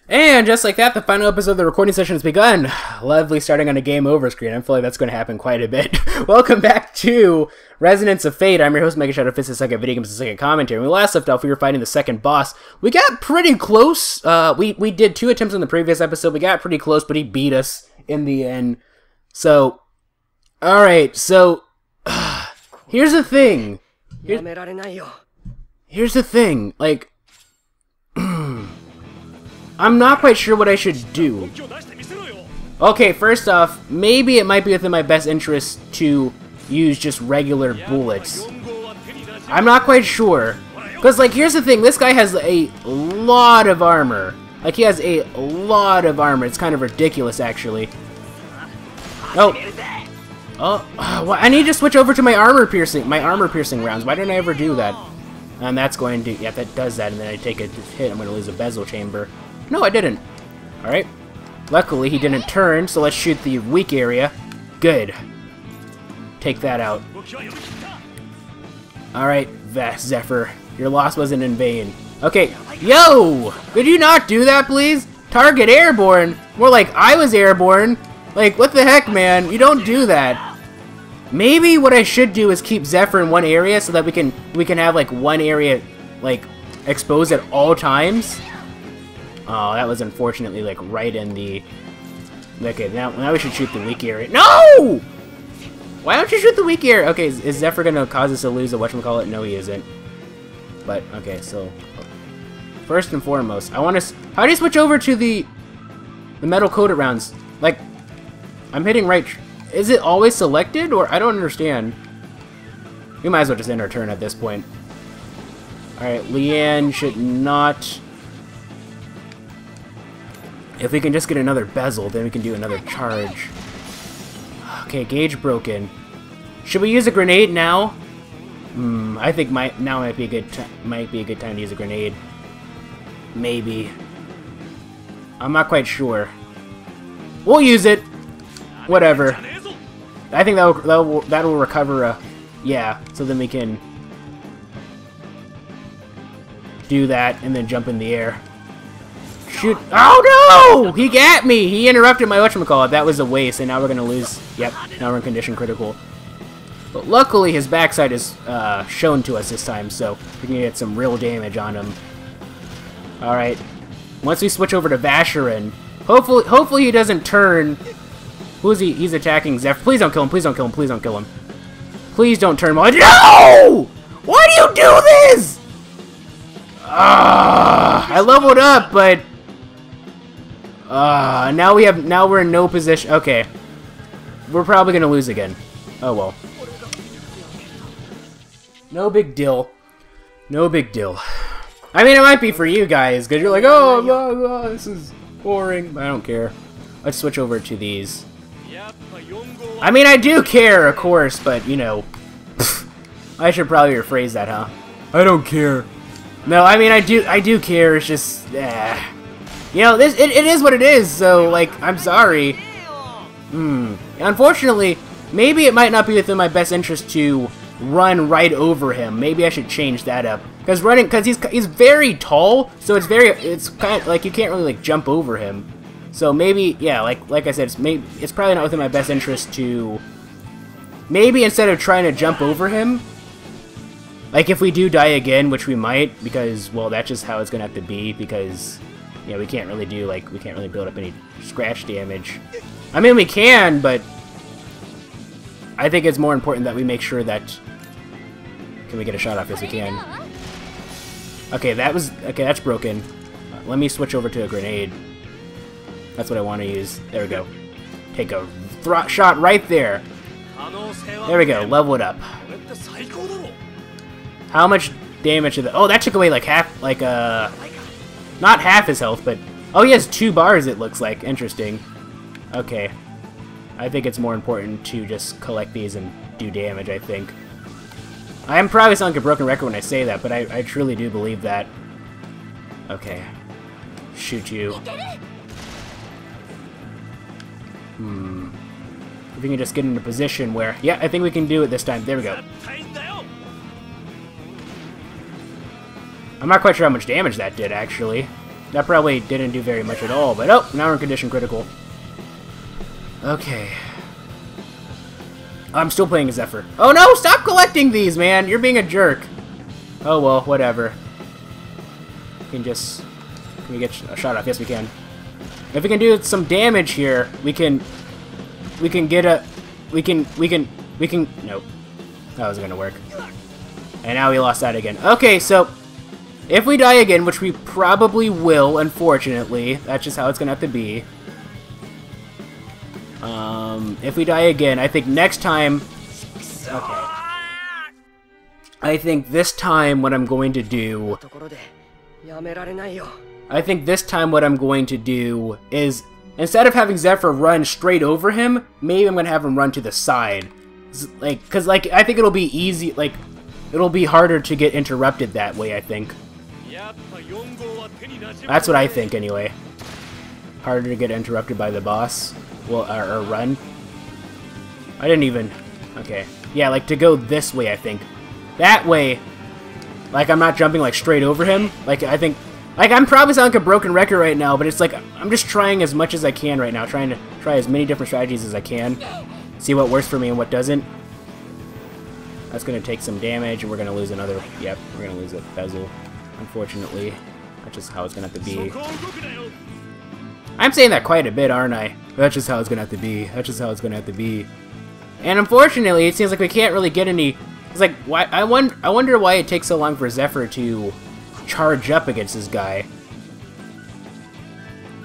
And just like that, the final episode of the recording session has begun. Lovely starting on a game over screen. I feel like that's going to happen quite a bit. Welcome back to Resonance of Fate. I'm your host, MegaShadowFist, the second video games, the second commentary. When we last left off, we were fighting the second boss. We got pretty close. We did 2 attempts in the previous episode. We got pretty close, but he beat us in the end. So, alright, so, here's the thing. Here's the thing, like, I'm not quite sure what I should do. Okay, first off, maybe it might be within my best interest to use just regular bullets. I'm not quite sure. Because, like, here's the thing. This guy has a lot of armor. Like, he has a lot of armor. It's kind of ridiculous, actually. Oh. Oh, well, I need to switch over to my armor piercing rounds. Why didn't I ever do that? And that's going to, yeah, that does that, and then I take a hit, I'm going to lose a Basel chamber. No, I didn't. Alright. Luckily, he didn't turn, so let's shoot the weak area. Good. Take that out. Alright, Zephyr. Your loss wasn't in vain. Okay. Yo! Could you not do that, please? Target airborne? More like I was airborne. Like, what the heck, man? You don't do that. Maybe what I should do is keep Zephyr in one area so that we can have, like, one area, like, exposed at all times. Oh, that was unfortunately, like, right in the... Okay, now we should shoot the weak area. No! Why don't you shoot the weak area? Okay, is Zephyr gonna cause us to lose a whatchamacallit? No, he isn't. But, okay, so... First and foremost, I want to... How do you switch over to the metal-coated rounds? Like, I'm hitting right... Is it always selected, or... I don't understand. We might as well just end our turn at this point. Alright, Leanne should not... If we can just get another Basel, then we can do another charge. Okay, gauge broken. Should we use a grenade now? I think now might be a good time to use a grenade. Maybe. I'm not quite sure. We'll use it. Whatever. I think that will recover. Yeah. So then we can do that and then jump in the air. Shoot. Oh no! He got me! He interrupted my whatchamacallit. That was a waste, and now we're gonna lose. Yep, now we're in condition critical. But luckily his backside is shown to us this time, so we can get some real damage on him. Alright. Once we switch over to Vashyron, hopefully he doesn't turn. Who is he? He's attacking Zephyr. Please don't kill him, please don't kill him, please don't kill him. Please don't turn him. No! Why do you do this? I leveled up, but now we're in no position. Okay. We're probably gonna lose again. Oh well. No big deal. No big deal. I mean, it might be for you guys, because you're like, oh, blah, blah, this is boring. But I don't care. Let's switch over to these. I mean, I do care, of course, but, you know. I should probably rephrase that, huh? I don't care. No, I mean, I do care. It's just, you know, it is what it is, so, like, I'm sorry. Unfortunately, maybe it might not be within my best interest to run right over him. Maybe I should change that up. Because he's very tall, so it's kind of, like, you can't really, like, jump over him. So maybe, yeah, like I said, it's probably not within my best interest to, maybe instead of trying to jump over him, like, if we do die again, which we might, because, well, that's just how it's gonna have to be, because, you know, we can't really build up any scratch damage. I mean, we can, but I think it's more important that we make sure that... Can we get a shot off? Yes, we can. Okay, that's broken. Let me switch over to a grenade. That's what I want to use. There we go. Take a shot right there. There we go. Level it up. How much damage did that... Oh, that took away like half, like, not half his health, but... Oh, he has 2 bars, it looks like. Interesting. Okay. I think it's more important to just collect these and do damage, I think. I am probably sounding like a broken record when I say that, but I truly do believe that. Okay. Shoot you. If we can just get in a position where... Yeah, I think we can do it this time. There we go. I'm not quite sure how much damage that did, actually. That probably didn't do very much at all, but oh, now we're in condition critical. Okay. I'm still playing as Zephyr. Oh no, stop collecting these, man! You're being a jerk. Oh well, whatever. Can we get a shot off? Yes, we can. If we can do some damage here, we can get a, nope. That wasn't gonna work. And now we lost that again. Okay, so, if we die again, which we probably will, unfortunately, that's just how it's gonna have to be. If we die again, I think next time, okay. I think this time what I'm going to do, is, instead of having Zephyr run straight over him, maybe I'm going to have him run to the side. Because, I think it'll be easy, it'll be harder to get interrupted that way, I think. That's what I think, anyway. Harder to get interrupted by the boss. Well, or run. I didn't even... Okay. Yeah, to go this way, I think. That way, I'm not jumping, straight over him. I think... I'm probably sounding like a broken record right now, but it's I'm just trying as much as I can right now. Trying to try as many different strategies as I can. See what works for me and what doesn't. That's going to take some damage, and we're going to lose another... Yep, we're going to lose a Basel, unfortunately. That's just how it's going to have to be. I'm saying that quite a bit, aren't I? That's just how it's going to have to be. That's just how it's going to have to be. And unfortunately, it seems like we can't really get any... It's why I wonder why it takes so long for Zephyr to charge up against this guy.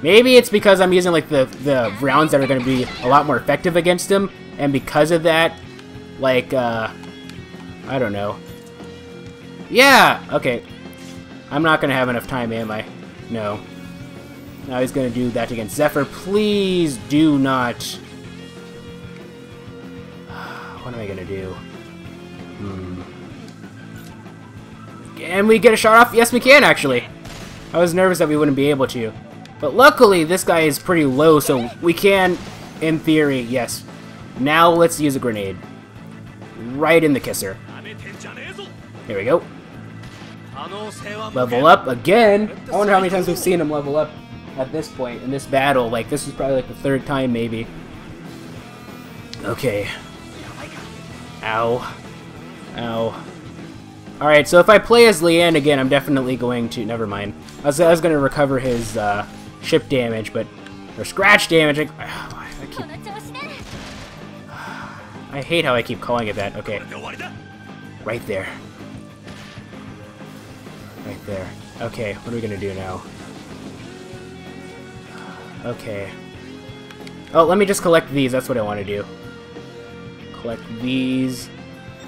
Maybe it's because I'm using, the rounds that are going to be a lot more effective against him, and because of that, I don't know. Yeah! Okay. I'm not going to have enough time, am I? No. Now he's going to do that against Zephyr. Please do not... What am I going to do? Can we get a shot off? Yes, we can, actually. I was nervous that we wouldn't be able to. But luckily, this guy is pretty low, so we can, in theory, yes. Now let's use a grenade. Right in the kisser. Here we go. Level up again. I wonder how many times we've seen him level up at this point in this battle. This is probably the third time, maybe. Okay. Ow. Ow. Alright, so if I play as Leanne again, I'm definitely going to... Never mind. I was going to recover his ship damage, but... Or scratch damage. I hate how I keep calling it that. Okay. Right there. Right there. Okay, what are we going to do now? Okay. Oh, let me just collect these. That's what I want to do. Collect these.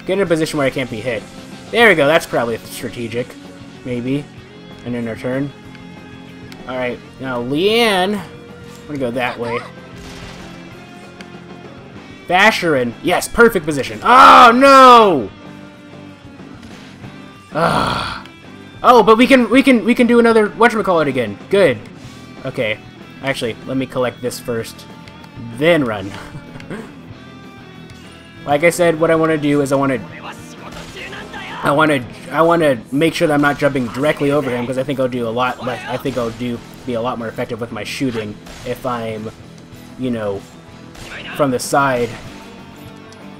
Get in a position where I can't be hit. There we go. That's probably strategic. Maybe. And in our turn. Alright. Now, Leanne. I'm going to go that way. Vashyron. Yes, perfect position. Oh, no! Oh, but we can do another whatchamacallit again. Good. Okay. Actually, let me collect this first. Then run. Like I said, what I want to do is I want to make sure that I'm not jumping directly over him, because I think I'll do a lot less. I think I'll be a lot more effective with my shooting if I'm, you know, from the side.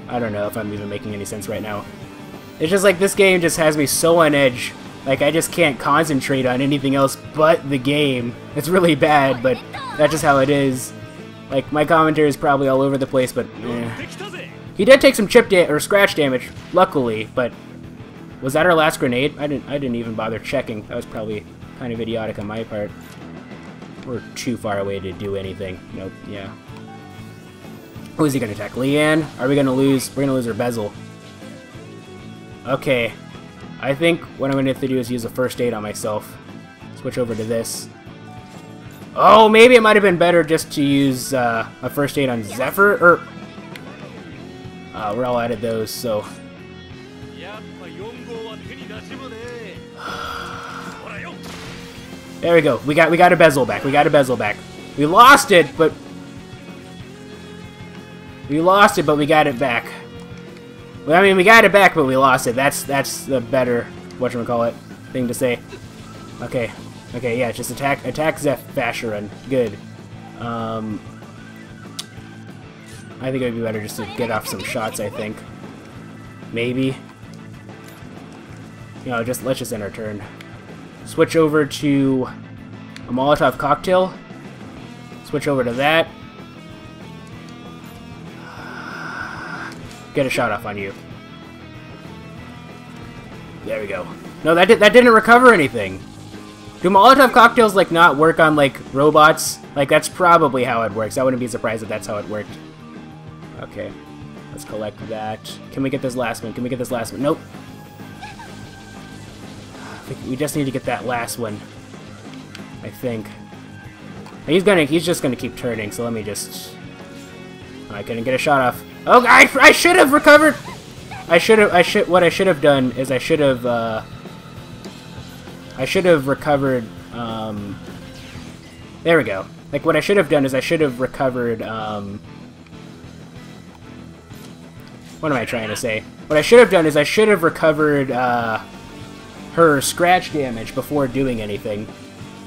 I don't know if I'm even making any sense right now. It's just this game just has me so on edge. I just can't concentrate on anything else but the game. It's really bad, but that's just how it is. My commentary is probably all over the place, but he did take some or scratch damage, luckily, but was that our last grenade? I didn't even bother checking. That was probably kind of idiotic on my part. We're too far away to do anything. Nope, yeah. Who is he gonna attack? Leanne? Are we gonna lose? We're gonna lose our Basel. Okay. I think what I'm gonna have to do is use a first aid on myself. Switch over to this. Oh, maybe it might have been better just to use a first aid on Zephyr, or... we're all out of those, so... There we go. We got a Basel back. We got a Basel back. We lost it, but... We lost it, but we got it back. Well, I mean, we got it back, but we lost it. That's the better, whatchamacallit, thing to say. Okay. Okay, yeah, just attack Vashyron. Good. I think it would be better just to get off some shots, I think. Maybe. You know, let's just end our turn. Switch over to a Molotov cocktail. Switch over to that. Get a shot off on you. There we go. No, that didn't recover anything. Do Molotov cocktails, like, not work on, like, robots? Like, that's probably how it works. I wouldn't be surprised if that's how it worked. Okay. Let's collect that. Can we get this last one? Can we get this last one? Nope. I think we just need to get that last one. I think. He's just gonna keep turning, so let me just... I couldn't get a shot off. Oh, I should have recovered! What I should have done is I should have recovered, there we go. Like, what I should have done is I should have recovered, what am I trying to say? What I should have done is I should have recovered, her scratch damage before doing anything.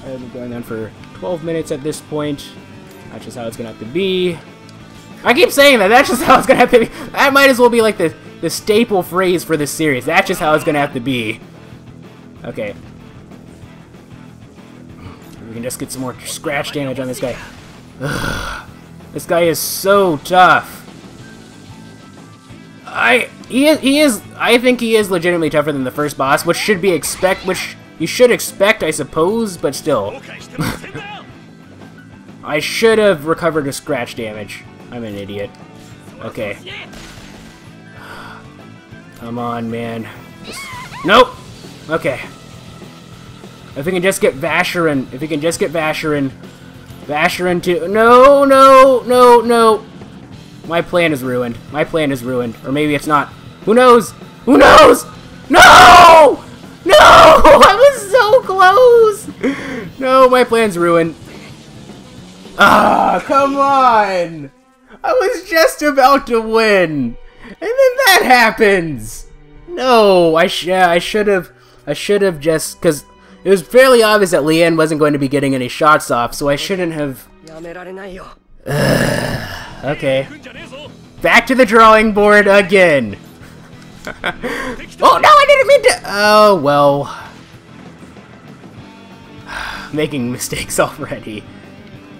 I've been going on for 12 minutes at this point. That's just how it's gonna have to be. I keep saying that, that's just how it's gonna have to be. That might as well be like the staple phrase for this series. That's just how it's gonna have to be. Okay. We can just get some more scratch damage on this guy. Ugh. This guy is so tough. I think he is legitimately tougher than the first boss, which you should expect, I suppose, but still. I should have recovered the scratch damage. I'm an idiot. Okay. Come on, man. Nope! Okay. If we can just get Vashyron. If we can just get Vashyron. Vashyron to... No, no, no, no! My plan is ruined. My plan is ruined. Or maybe it's not. Who knows? Who knows? No! No! I was so close! No, my plan's ruined. Ah, come on! I was just about to win! And then that happens! No, I should have just... Because it was fairly obvious that Leanne wasn't going to be getting any shots off, so I shouldn't have... Okay. Back to the drawing board again! Oh, no, I didn't mean to... Oh, well... Making mistakes already.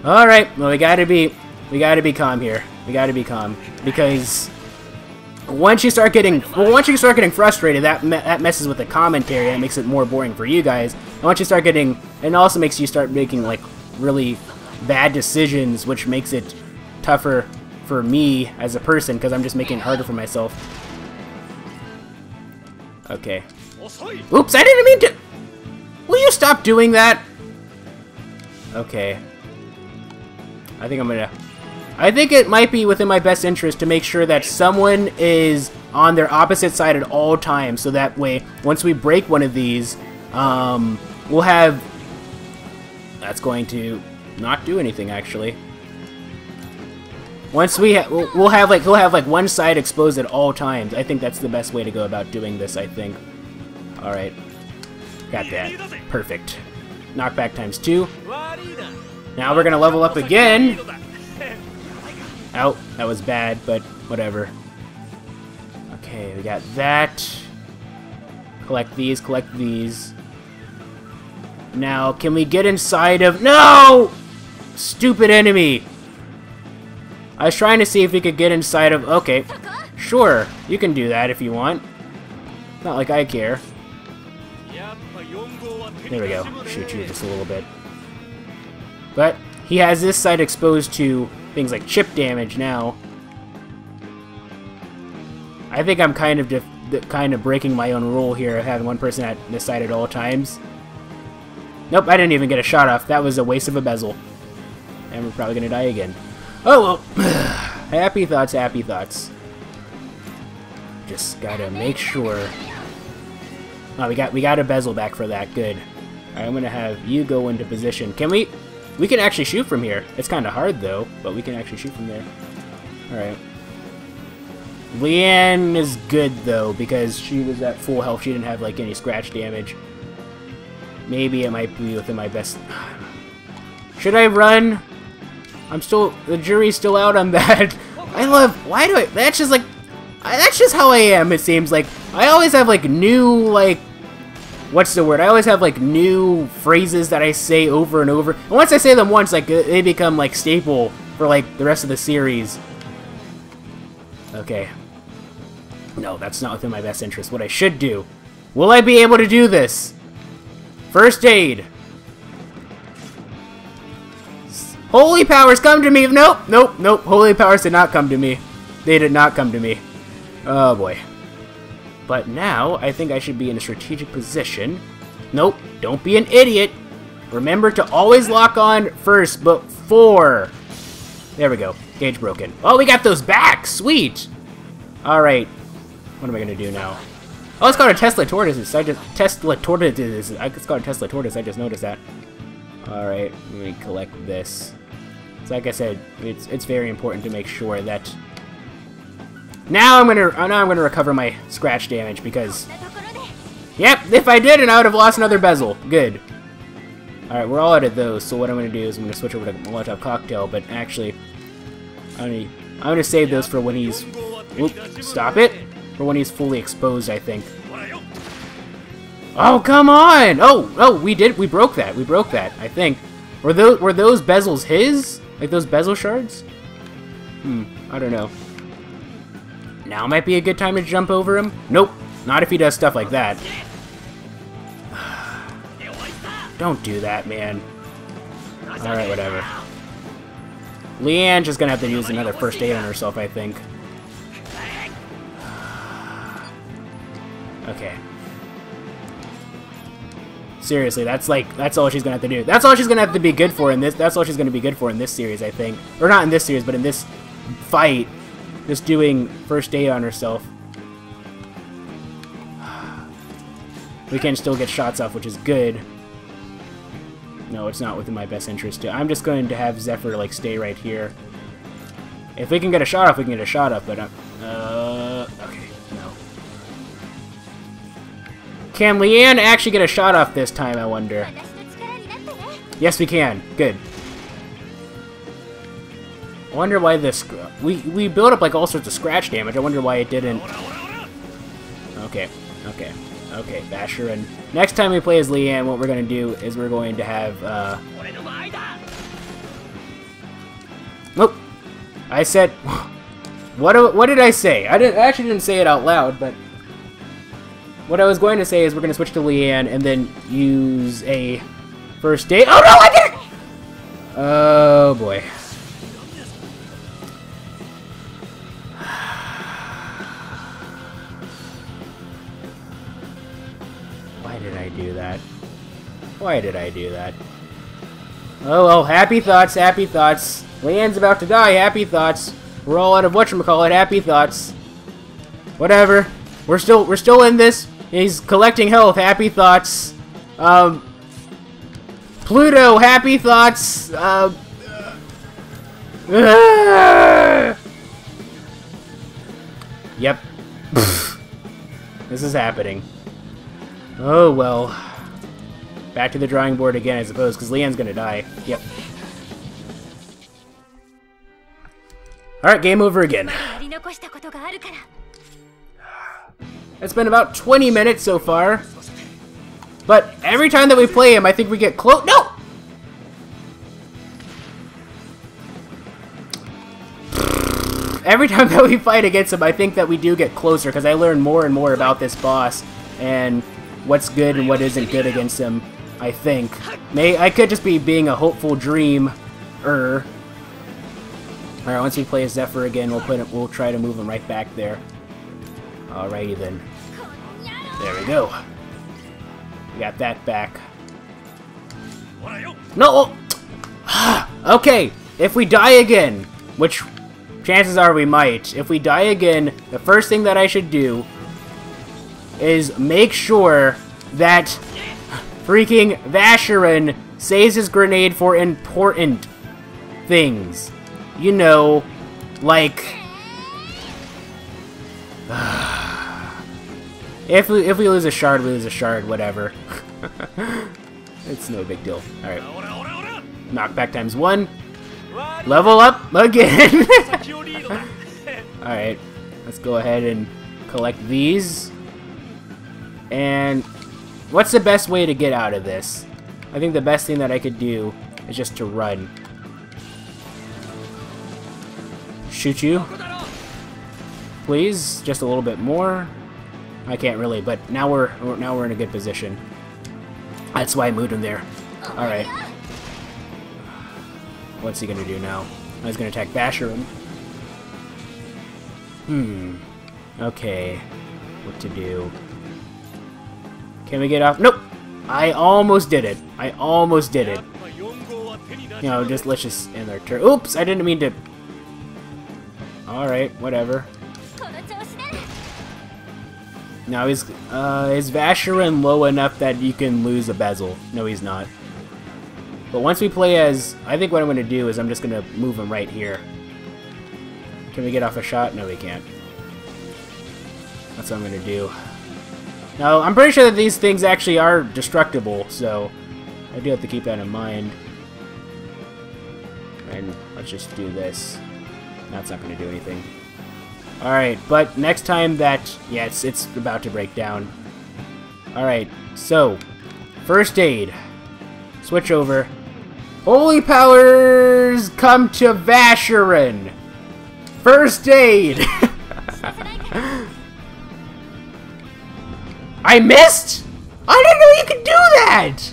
Alright, well, we gotta be calm here. We gotta be calm. Because... Once you start getting frustrated, that messes with the commentary and makes it more boring for you guys. And once you start getting... And it also makes you start making, like, really bad decisions, which makes it tougher for me as a person, because I'm just making it harder for myself. Okay. Oops, I didn't mean to... Will you stop doing that? Okay. I think it might be within my best interest to make sure that someone is on their opposite side at all times, so that way, once we break one of these, we'll have... That's going to not do anything, actually. Once we'll have like one side exposed at all times. I think that's the best way to go about doing this, I think. Alright. Got that. Perfect. Knockback times 2. Now we're gonna level up again. Ow, that was bad, but whatever. Okay, we got that. Collect these, collect these. Now, can we get inside of... No! Stupid enemy! I was trying to see if we could get inside of... Okay, sure, you can do that if you want. Not like I care. There we go. Shoot you just a little bit. But he has this side exposed to things like chip damage now. I think I'm kind of breaking my own rule here of having one person at this side at all times. Nope, I didn't even get a shot off. That was a waste of a bezel. And we're probably gonna die again. Oh well. Happy thoughts, happy thoughts. Just gotta make sure. Oh, we got a bezel back for that. Good. Alright, I'm gonna have you go into position. Can we? We can actually shoot from here. It's kind of hard though, but we can actually shoot from there. Alright. Leanne is good though, because she was at full health. She didn't have like any scratch damage. maybe it might be within my best... Should I run? I'm still... The jury's still out on that. I love... Why do I... That's just like... That's just how I am, it seems like. I always have like new, like... What's the word? I always have like new phrases that I say over and over. And once I say them once, like they become like staple for like the rest of the series. Okay. No, that's not within my best interest. What I should do. Will I be able to do this? First aid. Holy powers, come to me! Nope, nope, nope. Holy powers did not come to me. They did not come to me. Oh boy. But now, I think I should be in a strategic position. Nope, don't be an idiot. Remember to always lock on first before. There we go. Gauge broken. Oh, we got those back! Sweet! Alright. What am I gonna do now? Oh, it's called a Tesla tortoise. I just... Tesla tortoise. It's called a Tesla tortoise. I just noticed that. Alright, let me collect this. So like I said, it's very important to make sure that... Now I'm gonna recover my scratch damage because... Yep, if I didn't, I would have lost another bezel. Good. Alright, we're all out of those, so what I'm gonna do is I'm gonna switch over to Molotov Cocktail, but actually... I'm gonna save those for when he's... Oop, stop it! For when he's fully exposed, I think. Oh, come on! Oh, we broke that, I think. Were those bezels his? Like those bezel shards? I don't know. Now might be a good time to jump over him? Nope, not if he does stuff like that. Don't do that, man. Alright, whatever. Leanne's just gonna have to use another first aid on herself, I think. Okay. Seriously, that's all she's gonna have to do. That's all she's gonna have to be good for in this. That's all she's gonna be good for in this series, I think. Or not in this series, but in this fight. Just doing first aid on herself. We can still get shots off, which is good. No, it's not within my best interest. I'm just going to have Zephyr like stay right here. If we can get a shot off, we can get a shot off. But okay, no. Can Leanne actually get a shot off this time? I wonder. Yes, we can. Good. I wonder why this... We built up like all sorts of scratch damage. I wonder why it didn't... Okay. Vashyron. Next time we play as Leanne, what we're going to do is we're going to have... Nope. I said... What did I say? I actually didn't say it out loud, but... What I was going to say is we're going to switch to Leanne and then use a first aid... Oh no, I did it! Oh boy. Why did I do that? Oh well, happy thoughts, happy thoughts. Leanne's about to die, happy thoughts. We're all out of whatchamacallit, happy thoughts. Whatever. We're still in this. He's collecting health, happy thoughts. Pluto, happy thoughts. Yep. This is happening. Oh well. Back to the drawing board again, I suppose, because Leanne's gonna die. Yep. Alright, game over again. It's been about 20 minutes so far. But every time that we play him, I think we get close. No! Every time that we fight against him, I think that we do get closer, because I learn more and more about this boss, and what's good and what isn't good against him. I think. I could just be being a hopeful dream. Alright, once we play as Zephyr again, we'll try to move him right back there. Alrighty then. There we go. We got that back. No! Okay, if we die again, which chances are we might, if we die again, the first thing that I should do is make sure that freaking Vashyron saves his grenade for important things. You know, like... if we lose a shard, we lose a shard, whatever. It's no big deal. Alright. Knockback times 1. Level up again! Alright. Let's go ahead and collect these. And what's the best way to get out of this? I think the best thing that I could do is just to run. Shoot you. Please, just a little bit more. I can't really, but now we're in a good position. That's why I moved him there. All right. What's he gonna do now? Oh, he's gonna attack Vashyron. Okay. What to do? Can we get off? Nope. I almost did it. I almost did it. You know, let's just end our turn. Oops! I didn't mean to. All right. Whatever. Now is Vashyron low enough that you can lose a Basel? No, he's not. But once we play as, I think what I'm going to do is I'm just going to move him right here. Can we get off a shot? No, we can't. That's what I'm going to do. Now, I'm pretty sure that these things actually are destructible, so I do have to keep that in mind. And let's just do this. That's not going to do anything. Alright, but next time that... Yeah, it's about to break down. Alright, so... First aid. Switch over. Holy powers come to Vashyron! First aid! I missed?! I didn't know you could do that!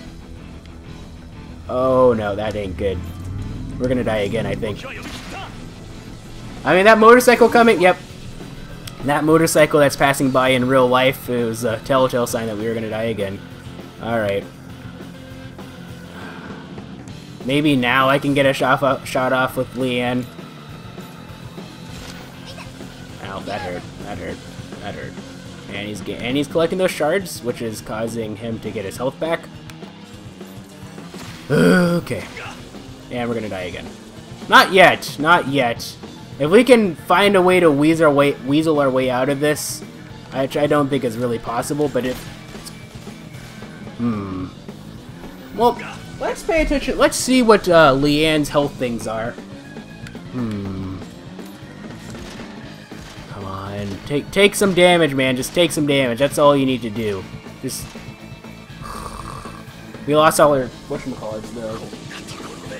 Oh no, that ain't good. We're gonna die again, I think. I mean, that motorcycle coming... Yep. That motorcycle that's passing by in real life, it was a telltale sign that we were gonna die again. Alright. Maybe now I can get a shot off with Leanne. Ow, that hurt. That hurt. That hurt. And he's collecting those shards, which is causing him to get his health back. Okay. And we're gonna die again. Not yet. Not yet. If we can find a way to weasel our way out of this, which I don't think is really possible, but if... Well, let's pay attention. Let's see what Leanne's health things are. Come on. Take some damage, man. Just take some damage. That's all you need to do. Just... We lost all our whatchamacallits, though.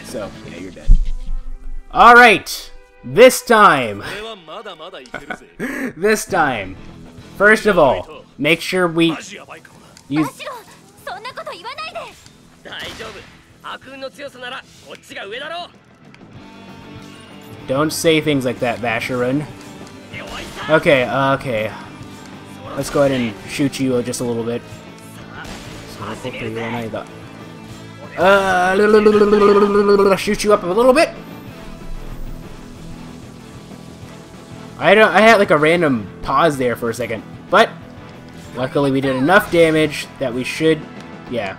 So, yeah, you're dead. Alright! This time! This time! First of all, make sure we use... Don't say things like that, Vashyron. Okay, okay. Let's go ahead and shoot you just a little bit. Shoot you up a little bit. I had like a random pause there for a second, but luckily we did enough damage that we should, yeah.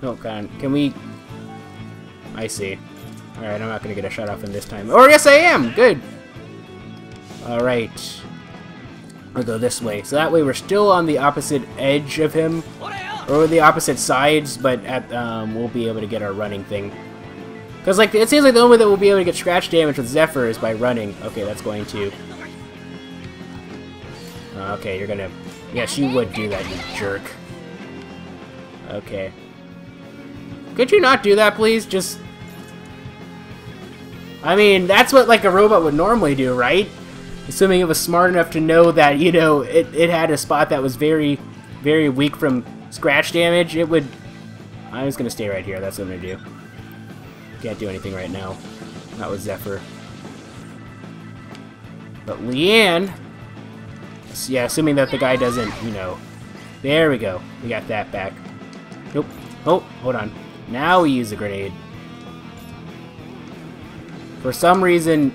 No, can we? I see. All right, I'm not gonna get a shot off in this time. Or yes, I am. Good. All right. We'll go this way, so that way we're still on the opposite edge of him, or the opposite sides, but at we'll be able to get our running thing. Because like it seems like the only way that we'll be able to get scratch damage with Zephyr is by running. Okay, that's going to. Okay, you're gonna. Yes, you would do that, you jerk. Okay. Could you not do that, please? Just. I mean, that's what like a robot would normally do, right? Assuming it was smart enough to know that, you know, it had a spot that was very, very weak from scratch damage, it would... I'm just going to stay right here, that's what I'm going to do. Can't do anything right now. Not with Zephyr. But Leanne... Yeah, assuming that the guy doesn't, you know... There we go. We got that back. Nope. Oh, hold on. Now we use the grenade. For some reason...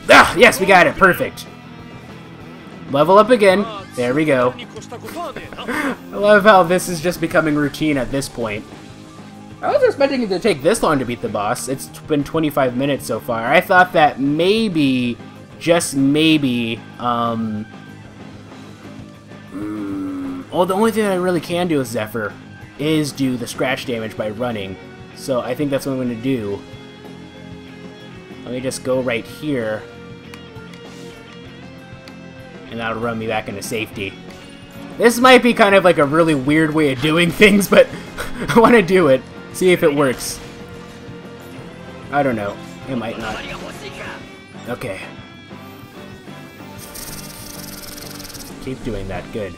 Ah! Yes, we got it! Perfect! Level up again. There we go. I love how this is just becoming routine at this point. I was expecting it to take this long to beat the boss. It's been 25 minutes so far. I thought that maybe, just maybe, well, the only thing I really can do is Zephyr. is do the scratch damage by running. So I think that's what I'm going to do. Let me just go right here. And that'll run me back into safety. This might be kind of like a really weird way of doing things, but I want to do it. See if it works. I don't know. It might not. Okay. Keep doing that. Good.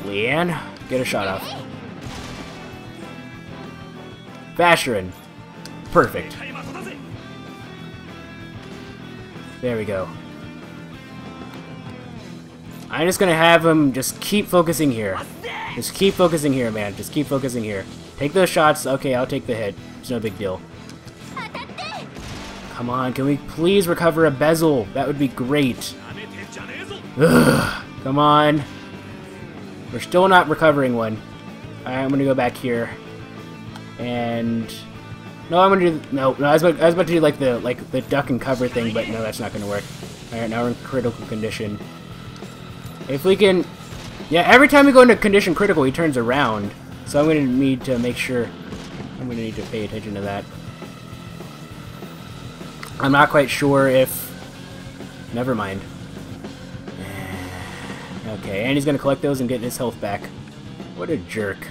Leanne, get a shot off. Vashyron. Perfect. There we go. I'm just gonna have him just keep focusing here. Just keep focusing here, man. Just keep focusing here. Take those shots. Okay, I'll take the hit. It's no big deal. Come on, can we please recover a Basel? That would be great. Ugh, come on. We're still not recovering one. Alright, I'm gonna go back here. And no, I'm gonna do no. I was about to do like the duck and cover thing, but no, that's not gonna work. Alright, now we're in critical condition. If we can, yeah, every time we go into condition critical, he turns around. So I'm gonna need to make sure. I'm gonna need to pay attention to that. I'm not quite sure if. Never mind. Okay, and he's gonna collect those and get his health back. What a jerk.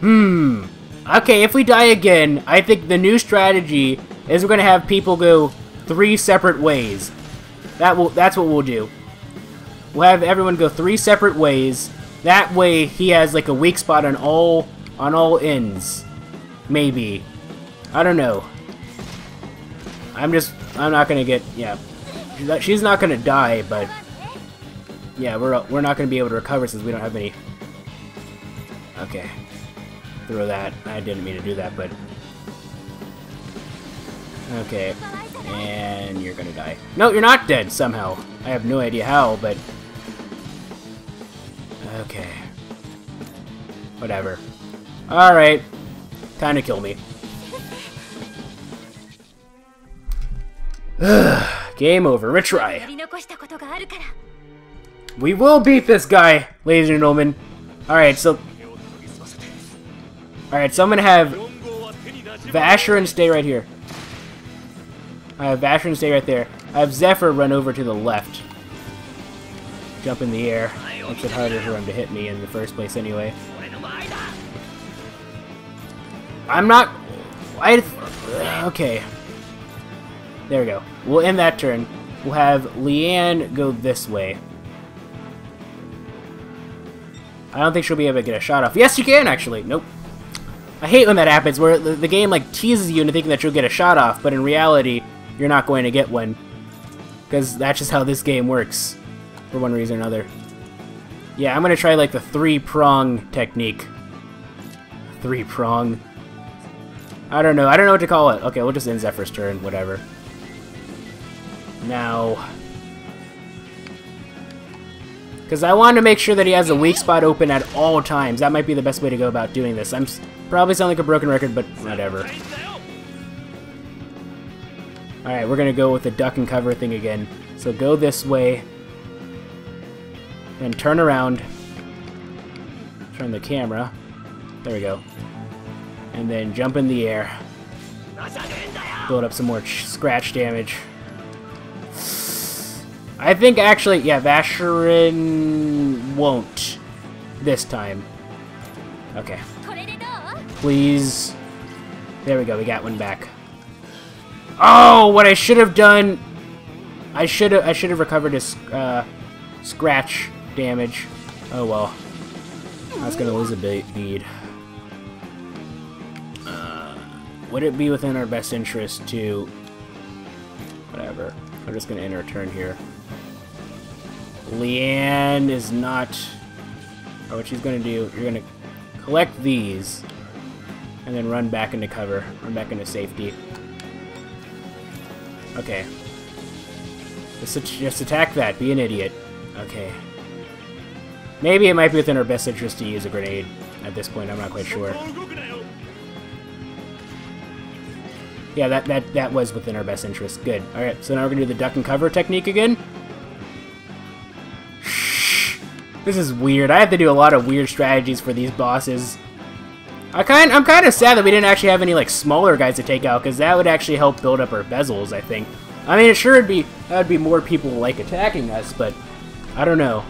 Okay, if we die again, I think the new strategy is we're gonna have people go 3 separate ways. That's what we'll do. We'll have everyone go 3 separate ways. That way he has like a weak spot on all ends. Maybe. I don't know. I'm not gonna get, yeah. She's not gonna die, but yeah, we're not gonna be able to recover since we don't have any. Okay. Throw that. I didn't mean to do that, but okay. And you're gonna die. No, you're not dead somehow. I have no idea how, but okay. Whatever. Alright. Time to kill me. Game over. Retry. We will beat this guy, ladies and gentlemen. Alright, so I'm gonna have Vashyron stay right here. I have Vashyron stay right there. I have Zephyr run over to the left. Jump in the air. Makes it harder for him to hit me in the first place anyway. I'm not... okay. There we go. We'll end that turn. We'll have Leanne go this way. I don't think she'll be able to get a shot off. Yes, she can, actually. Nope. I hate when that happens, where the game like teases you into thinking that you'll get a shot off, but in reality, you're not going to get one. Because that's just how this game works, for one reason or another. Yeah, I'm going to try like the 3-prong technique. 3-prong. I don't know what to call it. Okay, we'll just end Zephyr's turn, whatever. Now, because I want to make sure that he has a weak spot open at all times. That might be the best way to go about doing this. I'm probably sound like a broken record, but whatever. Alright, we're going to go with the duck and cover thing again. So go this way. Then turn around. Turn the camera. There we go. And then jump in the air. Build up some more scratch damage. I think actually, yeah, Vashyron won't this time. Okay. Please. There we go, we got one back. Oh, what I should have done. I should have recovered his scratch damage. Oh well. I was gonna lose a bead. Would it be within our best interest to... Whatever. I'm just gonna end our turn here. Leanne is not... Oh, what she's gonna do, you're gonna collect these, and then run back into cover. Run back into safety. Okay. Just attack that. Be an idiot. Okay. Maybe it might be within our best interest to use a grenade at this point. I'm not quite sure. Yeah, that was within our best interest. Good. Alright, so now we're going to do the duck and cover technique again. Shh. This is weird. I have to do a lot of weird strategies for these bosses. I'm kind of sad that we didn't actually have any like smaller guys to take out, because that would actually help build up our bezels, I think. I mean, it sure would be, that would be more people like attacking us, but I don't know.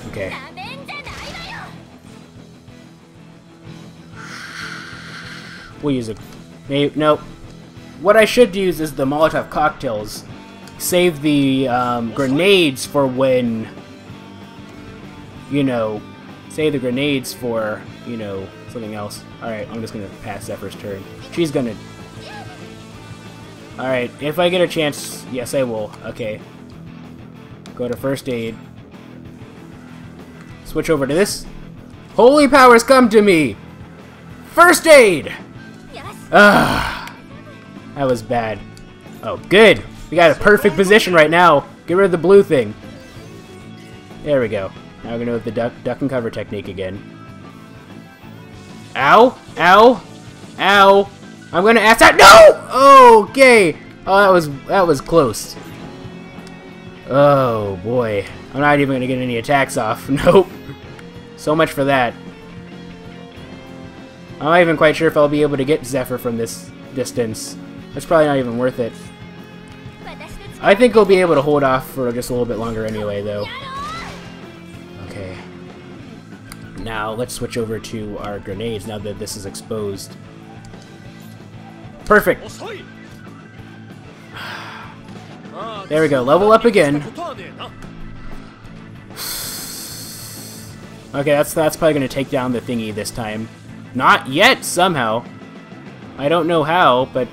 Okay. We'll use it. Maybe, nope. What I should use is the Molotov cocktails. Save the grenades for when, you know, save the grenades for, you know, something else. Alright, I'm just gonna pass Zephyr's turn. She's gonna... Alright, if I get a chance, yes I will. Okay. Go to first aid. Switch over to this. Holy powers come to me! First aid! Ah, that was bad. Oh, good! We got a perfect position right now. Get rid of the blue thing. There we go. Now we're gonna go with the duck and cover technique again. Ow! Ow! Ow! I'm gonna ask that. No! Okay. Oh, that was close. Oh boy. I'm not even gonna get any attacks off. Nope. So much for that. I'm not even quite sure if I'll be able to get Zephyr from this distance. That's probably not even worth it. I think we'll be able to hold off for just a little bit longer anyway, though. Okay. Now, let's switch over to our grenades now that this is exposed. Perfect! There we go, level up again. Okay, that's probably going to take down the thingy this time. Not yet, somehow. I don't know how, but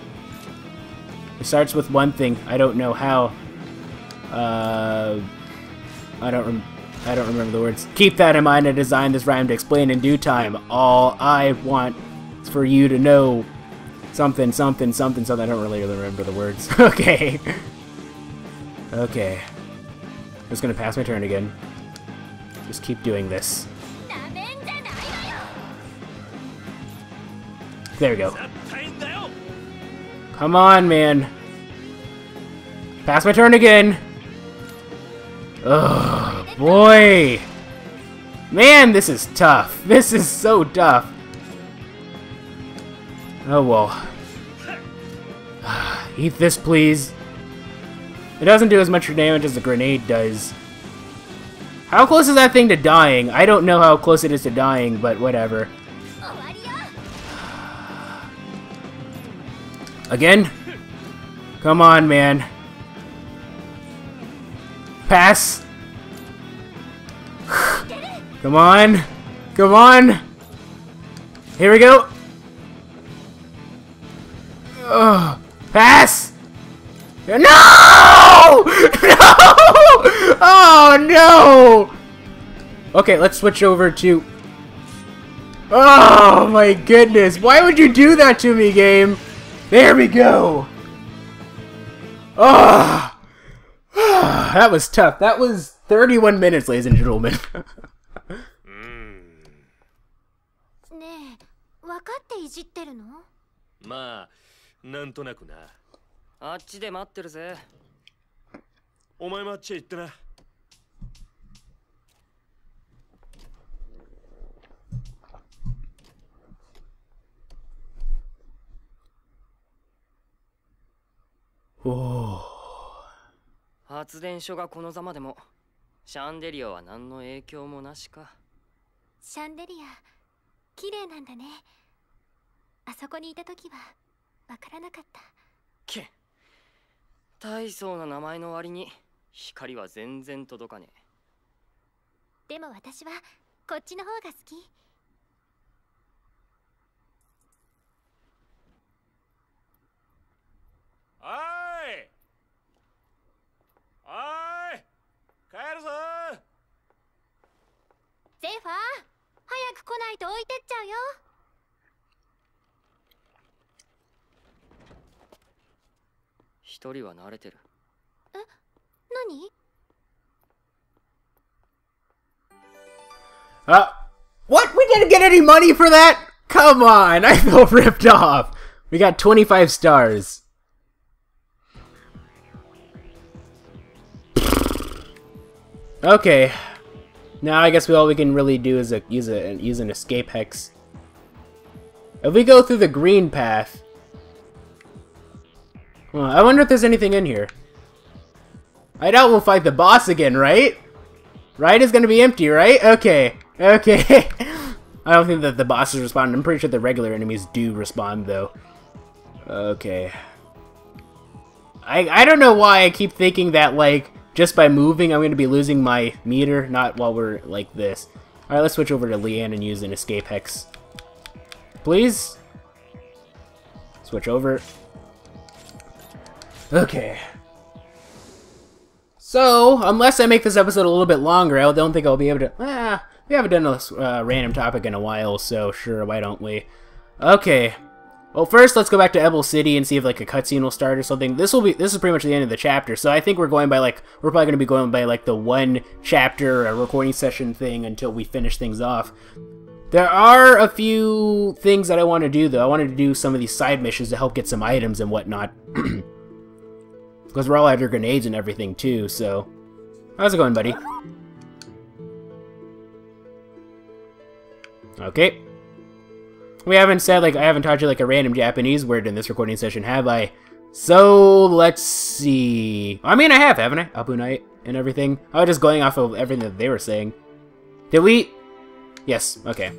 it starts with one thing. I don't know how. I don't remember the words. Keep that in mind and design this rhyme to explain in due time. All I want is for you to know something, something, something, something. I don't really remember the words. Okay. Okay. I'm just gonna pass my turn again. Just keep doing this. There we go. Come on, man. Pass my turn again. Oh, boy. Man, this is tough. This is so tough. Oh, well. Eat this, please. It doesn't do as much damage as the grenade does. How close is that thing to dying? I don't know how close it is to dying, but whatever. Again? Come on, man. Pass. Come on. Come on. Here we go. Pass. No! No! Oh, no! Okay, let's switch over to... Oh, my goodness. Why would you do that to me, game? There we go. Oh, that was tough. That was 31 minutes, ladies and gentlemen. Oh. 発電所がこのざまでもシャンデリアは何の影響もなしか。シャンデリア、綺麗なんだね。あそこにいた時はわからなかった。け、大層な名前の割に光は全然届かねえ。でも私はこっちの方が好き。ゼファー、早く来ないと置いてっちゃうよ。一人は慣れてる。え、何？What? We didn't get any money for that? Come on, I feel ripped off. We got 25 stars. Okay. Now I guess all we can really do is use an escape hex. If we go through the green path... Well, I wonder if there's anything in here. I doubt we'll fight the boss again, right? Right is gonna be empty, right? Okay. Okay. I don't think that the bosses respond. I'm pretty sure the regular enemies do respond, though. Okay. I don't know why I keep thinking that, like, just by moving I'm gonna be losing my meter, not while we're like this. Alright, let's switch over to Leanne and use an escape hex. Please? Switch over. Okay. So, unless I make this episode a little bit longer, I don't think I'll be able to... we haven't done a random topic in a while, so sure, why don't we? Okay. Well, first, let's go back to Ebel City and see if, like, a cutscene will start or something. This is pretty much the end of the chapter, so I think we're going by, like... We're probably going to be going by, like, the one chapter, a recording session thing until we finish things off. There are a few things that I want to do, though. I wanted to do some of these side missions to help get some items and whatnot. Because we're all out of grenades and everything, too, so... How's it going, buddy? Okay. We haven't said, like, I haven't taught you, like, a random Japanese word in this recording session, have I? So, let's see... I mean, I have, haven't I? Apunai and everything. I was just going off of everything that they were saying. Did we... Yes, okay.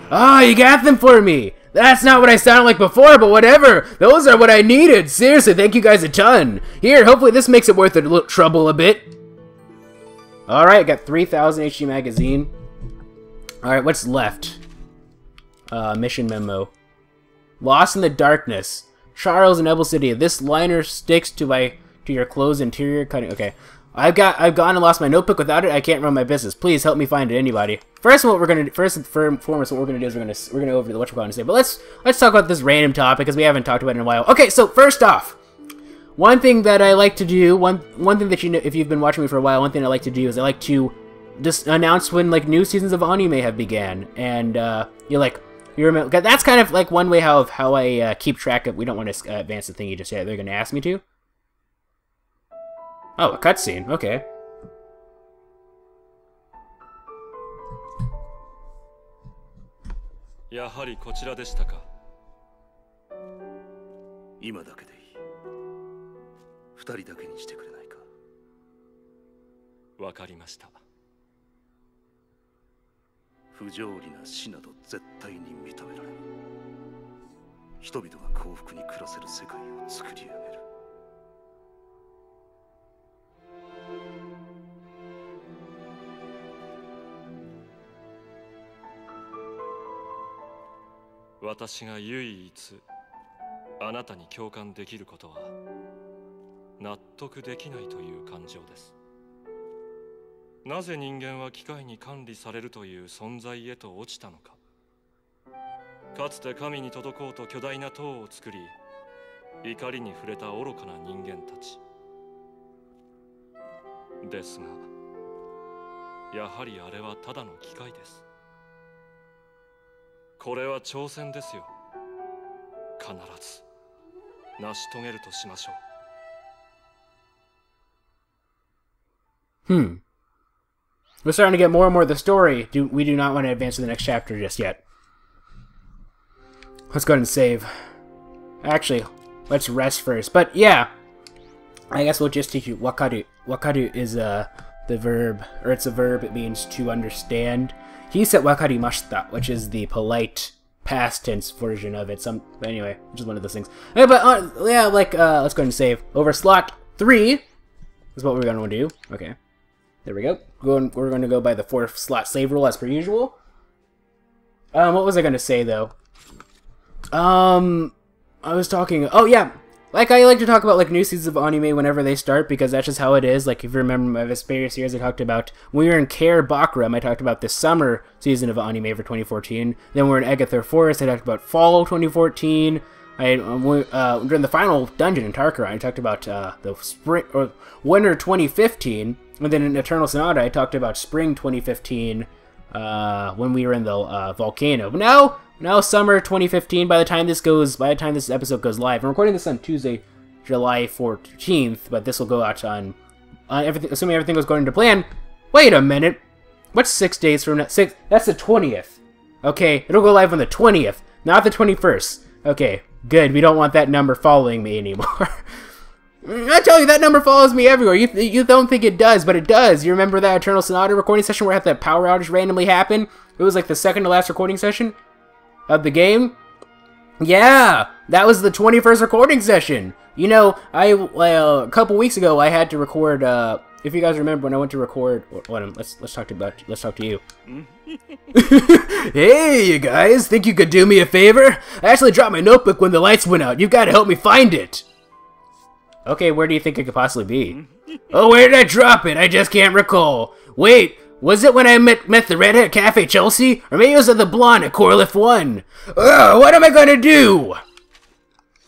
Ah, you got them for me! That's not what I sounded like before, but whatever! Those are what I needed! Seriously, thank you guys a ton! Here, hopefully this makes it worth the trouble a bit. Alright, got 3000 HD magazine. Alright, what's left? Mission memo. Lost in the darkness. Charles in Ebel City. This liner sticks to your clothes interior cutting. Okay. I've gone and lost my notebook. Without it, I can't run my business. Please help me find it, anybody. First and foremost, what we're gonna do is we're gonna go over to the what we're going to say. But let's talk about this random topic because we haven't talked about it in a while. Okay, so first off, one thing that I like to do, one thing that you know, if you've been watching me for a while, one thing I like to do is I like to just announce when like new seasons of anime have began, and you remember that's kind of like one way how I keep track of. We don't want to advance the thingy just yet. They're gonna ask me to. Oh, a cutscene. Okay. We're starting to get more and more of the story. We do not want to advance to the next chapter just yet. Let's go ahead and save. Actually, let's rest first. But yeah, I guess we'll just teach you wakaru. Wakaru is the verb, or it's a verb. It means to understand. He said wakarimashita, which is the polite past tense version of it. But anyway, which is one of those things. Yeah, but yeah, let's go ahead and save. Over slot 3 is what we're going to do. Okay. There we go. We're going to go by the 4th slot save rule as per usual. What was I going to say, though? I was talking... Oh, yeah. Like, I like to talk about, like, new seasons of anime whenever they start, because that's just how it is. Like, if you remember my previous years, I talked about... When we were in Care Bakram, I talked about the summer season of anime for 2014. Then we're in Agatha Forest, I talked about fall 2014. During the final dungeon in Tarkara, I talked about the spring or winter 2015, and then in Eternal Sonata, I talked about spring 2015 when we were in the volcano. But now summer 2015. By the time this episode goes live, I'm recording this on Tuesday, July 14th, but this will go out on assuming everything was going to plan. Wait a minute. What's 6 days from now? That's the 20th. Okay, it'll go live on the 20th, not the 21st. Okay, good. We don't want that number following me anymore. I tell you, that number follows me everywhere. You don't think it does, but it does. You remember that Eternal Sonata recording session where I had that power outage randomly happen? It was like the second to last recording session of the game. Yeah, that was the 21st recording session. You know, a couple weeks ago I had to record. If you guys remember when I went to record, let's talk to you. Hey, you guys, think you could do me a favor? I actually dropped my notebook when the lights went out. You've got to help me find it. Okay, where do you think it could possibly be? Oh, where did I drop it? I just can't recall. Wait, was it when I met the redhead at Cafe Chelsea? Or maybe it was at the blonde at Corliff 1? Ugh, what am I gonna do?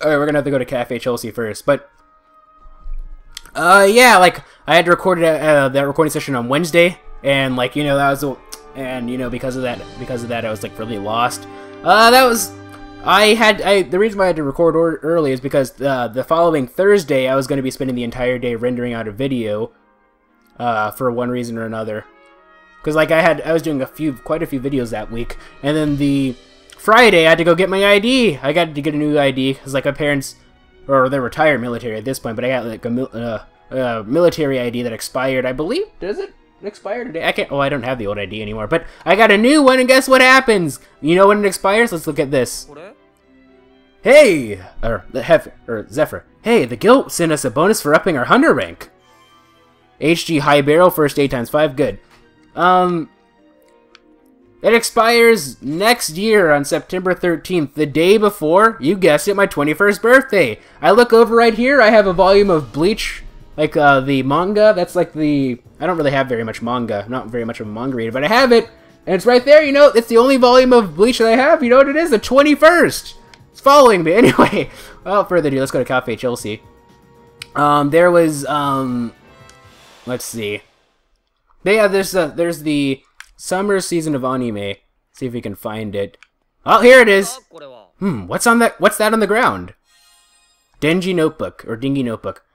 Alright, we're gonna have to go to Cafe Chelsea first, but... yeah, like, I had to record that recording session on Wednesday, and, like, you know, that was... And, you know, because of that, I was, like, really lost. The reason why I had to record early is because the following Thursday I was going to be spending the entire day rendering out a video for one reason or another. Because like I was doing quite a few videos that week, and then the Friday I had to go get my ID. I got to get a new ID because like my parents, or they're retired military at this point, but I got like a military ID that expired. I believe, does it expire today? I can't. Oh, I don't have the old ID anymore, but I got a new one, and guess what happens? You know when it expires? Let's look at this. Hey, Zephyr. Hey, the guild sent us a bonus for upping our hunter rank. HG high barrel, first 8 times 5, good. It expires next year on September 13th, the day before, you guessed it, my 21st birthday. I look over right here, I have a volume of Bleach, like the manga. That's like I don't really have very much manga, not very much of a manga reader, but I have it, and it's right there, you know, it's the only volume of Bleach that I have. You know what it is? The 21st. It's following me. Anyway, without further ado, let's go to Cafe Chelsea. There was, let's see. But yeah, there's the summer season of anime. See if we can find it. Oh, here it is. What's that on the ground? Dingy notebook, or dingy notebook.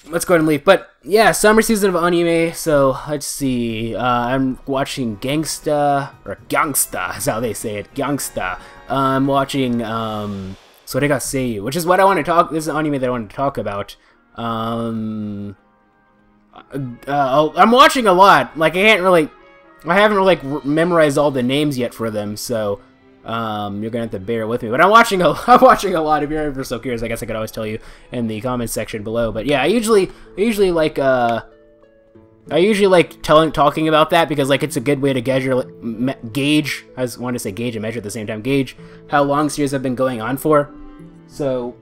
Let's go ahead and leave. But yeah, summer season of anime. So let's see. I'm watching Gangsta, or Gangsta is how they say it. Gangsta. I'm watching Sorega Seiyuu, which is what I want to talk. This is an anime that I wanted to talk about. I'm watching a lot. Like I haven't really memorized all the names yet for them. So you're gonna have to bear with me, but I'm watching a lot. If you're ever so curious, I guess I could always tell you in the comments section below. But yeah, I usually like talking about that because like it's a good way to gauge. I wanted to say gauge and measure at the same time. Gauge how long series have been going on for. So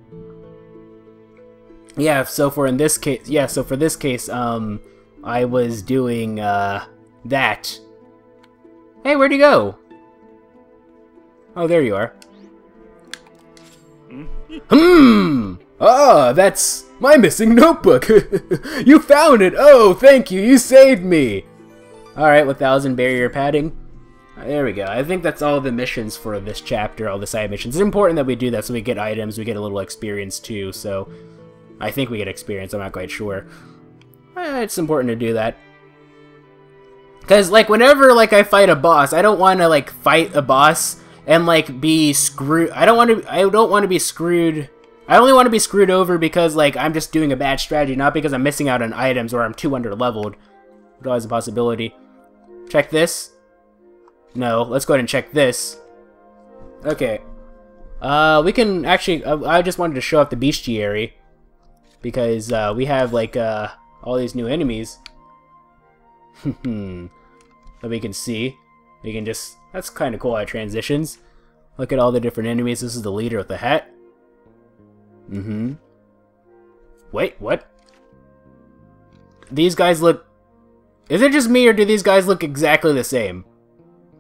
yeah, for this case, I was doing that. Hey, where'd you go? Oh, there you are. Ah, that's my missing notebook. You found it. Oh, thank you. You saved me. Alright, 1,000 barrier padding. There we go. I think that's all the missions for this chapter, all the side missions. It's important that we do that so we get items, we get a little experience too, so... I think we get experience, I'm not quite sure. It's important to do that. Because, like, whenever, like, I fight a boss, I don't want to, like, fight a boss... and like be screwed. I don't want to be screwed. I only want to be screwed over because like I'm just doing a bad strategy, not because I'm missing out on items or I'm too underleveled. There's always a possibility. Check this. No, let's go ahead and check this. Okay. We can actually. I just wanted to show off the bestiary because we have like all these new enemies that we can see. We can just. That's kind of cool how it transitions. Look at all the different enemies. This is the leader with the hat. Wait, what? These guys look... Is it just me or do these guys look exactly the same?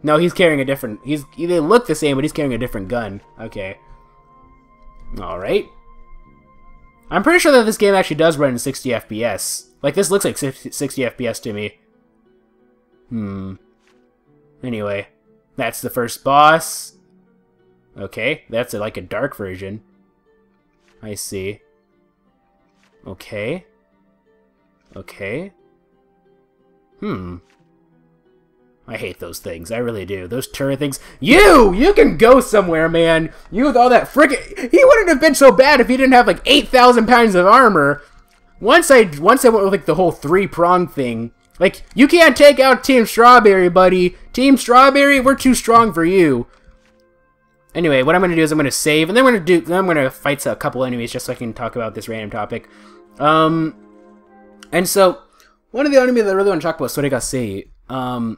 No, he's carrying a different... They look the same, but he's carrying a different gun. Okay. Alright. I'm pretty sure that this game actually does run in 60 FPS. Like, this looks like 60 FPS to me. Anyway. That's the first boss. Okay, that's like a dark version. I see. Okay. Okay. I hate those things. I really do. Those turret things. You can go somewhere, man. You with all that frickin'... He wouldn't have been so bad if he didn't have like 8,000 pounds of armor. Once I went with like the whole 3-prong thing. Like, you can't take out Team Strawberry, buddy. Team Strawberry, we're too strong for you. Anyway, what I'm gonna do is I'm gonna save, and then I'm gonna fight a couple enemies just so I can talk about this random topic. And so one of the enemies that I really want to talk about is Sore ga Seiyuu.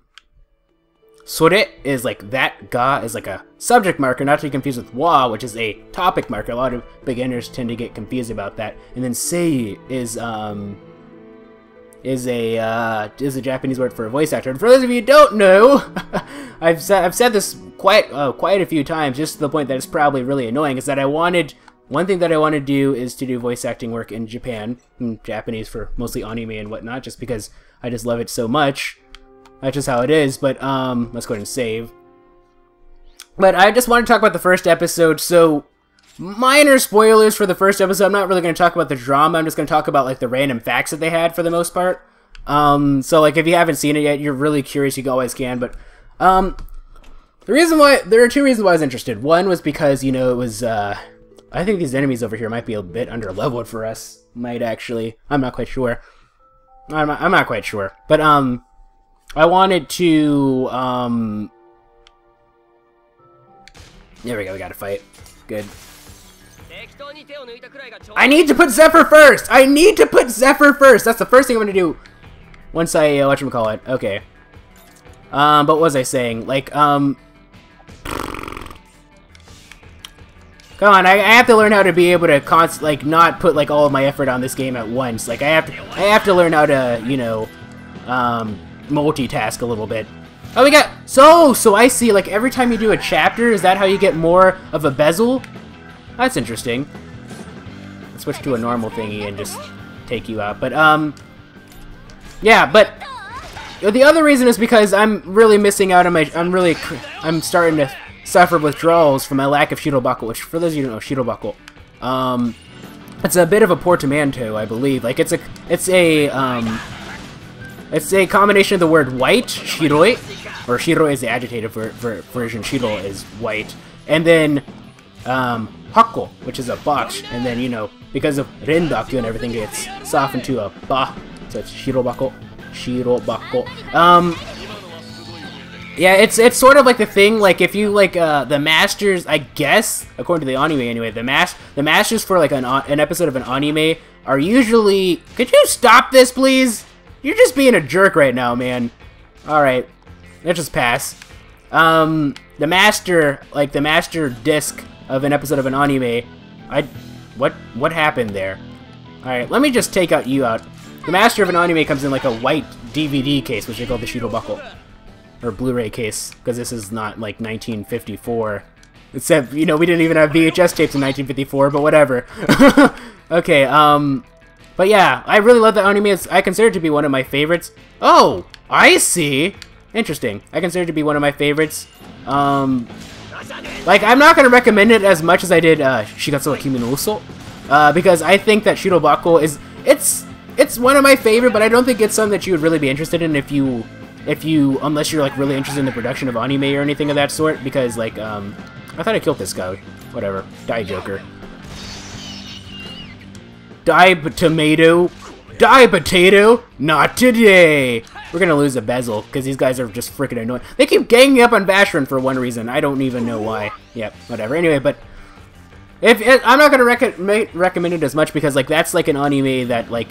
Sore is like that, ga is like a subject marker, not to be confused with wa, which is a topic marker. A lot of beginners tend to get confused about that. And then Seiyuu is a Japanese word for a voice actor. And for those of you who don't know, I've said this quite a few times, just to the point that it's probably really annoying, is that one thing that I want to do is to do voice acting work in Japan, in Japanese for mostly anime and whatnot, just because I just love it so much. That's just how it is, but let's go ahead and save. But I just want to talk about the first episode, so minor spoilers for the first episode. I'm not really going to talk about the drama, I'm just going to talk about like the random facts that they had for the most part. So like if you haven't seen it yet, you're really curious, you always can, but there are two reasons why I was interested. One was because, you know, it was I think these enemies over here might be a bit under leveled for us. Might actually. I'm not quite sure. I'm not quite sure. But I wanted to there we go, we got to fight. Good. I need to put Zephyr first! I need to put Zephyr first! That's the first thing I'm gonna do once I whatchamacallit. Okay. But what was I saying? Like, come on, I have to learn how to be able to not put like all of my effort on this game at once. Like I have to learn how to, you know, multitask a little bit. Oh, we got so I see, like every time you do a chapter, is that how you get more of a Basel? That's interesting. Let's switch to a normal thingy and just take you out. But yeah, but the other reason is because I'm really missing out on my I'm starting to suffer withdrawals from my lack of Shirobako, which, for those of you who don't know, Shirobako, it's a bit of a portmanteau, I believe. Like it's a combination of the word white, shiroi, or shiroi is the adjective version, shiro is white, and then hako, which is a box, and then, you know, because of rendaku and everything, gets softened to a ba, so it's shirobako. Yeah, it's sort of like the thing, like if you like the masters, I guess, according to the anime anyway, the masters for like an episode of an anime are usually. Could you stop this, please? You're just being a jerk right now, man. All right, let's just pass. The master disc of an episode of an anime. What happened there? All right, let me just take you out. The master of an anime comes in like a white DVD case, which they call the Shirobako. Or Blu-ray case, because this is not like 1954. Except, you know, we didn't even have VHS tapes in 1954, but whatever. Okay, but yeah, I really love the anime. I consider it to be one of my favorites. Oh, I see. Interesting. I consider it to be one of my favorites. Like, I'm not going to recommend it as much as I did Shigatsu wa Kimi no Uso, because I think that Shirobako is... It's one of my favorite, but I don't think it's something that you would really be interested in unless you're like really interested in the production of anime or anything of that sort, because like I thought I killed this guy. Whatever. Die, Joker. Die, tomato. Die, potato. Not today. We're gonna lose a Basel because these guys are just freaking annoying. They keep ganging up on Vashyron for one reason. I don't even know why. Yep. Whatever. Anyway, but I'm not gonna recommend it as much because like that's like an anime that like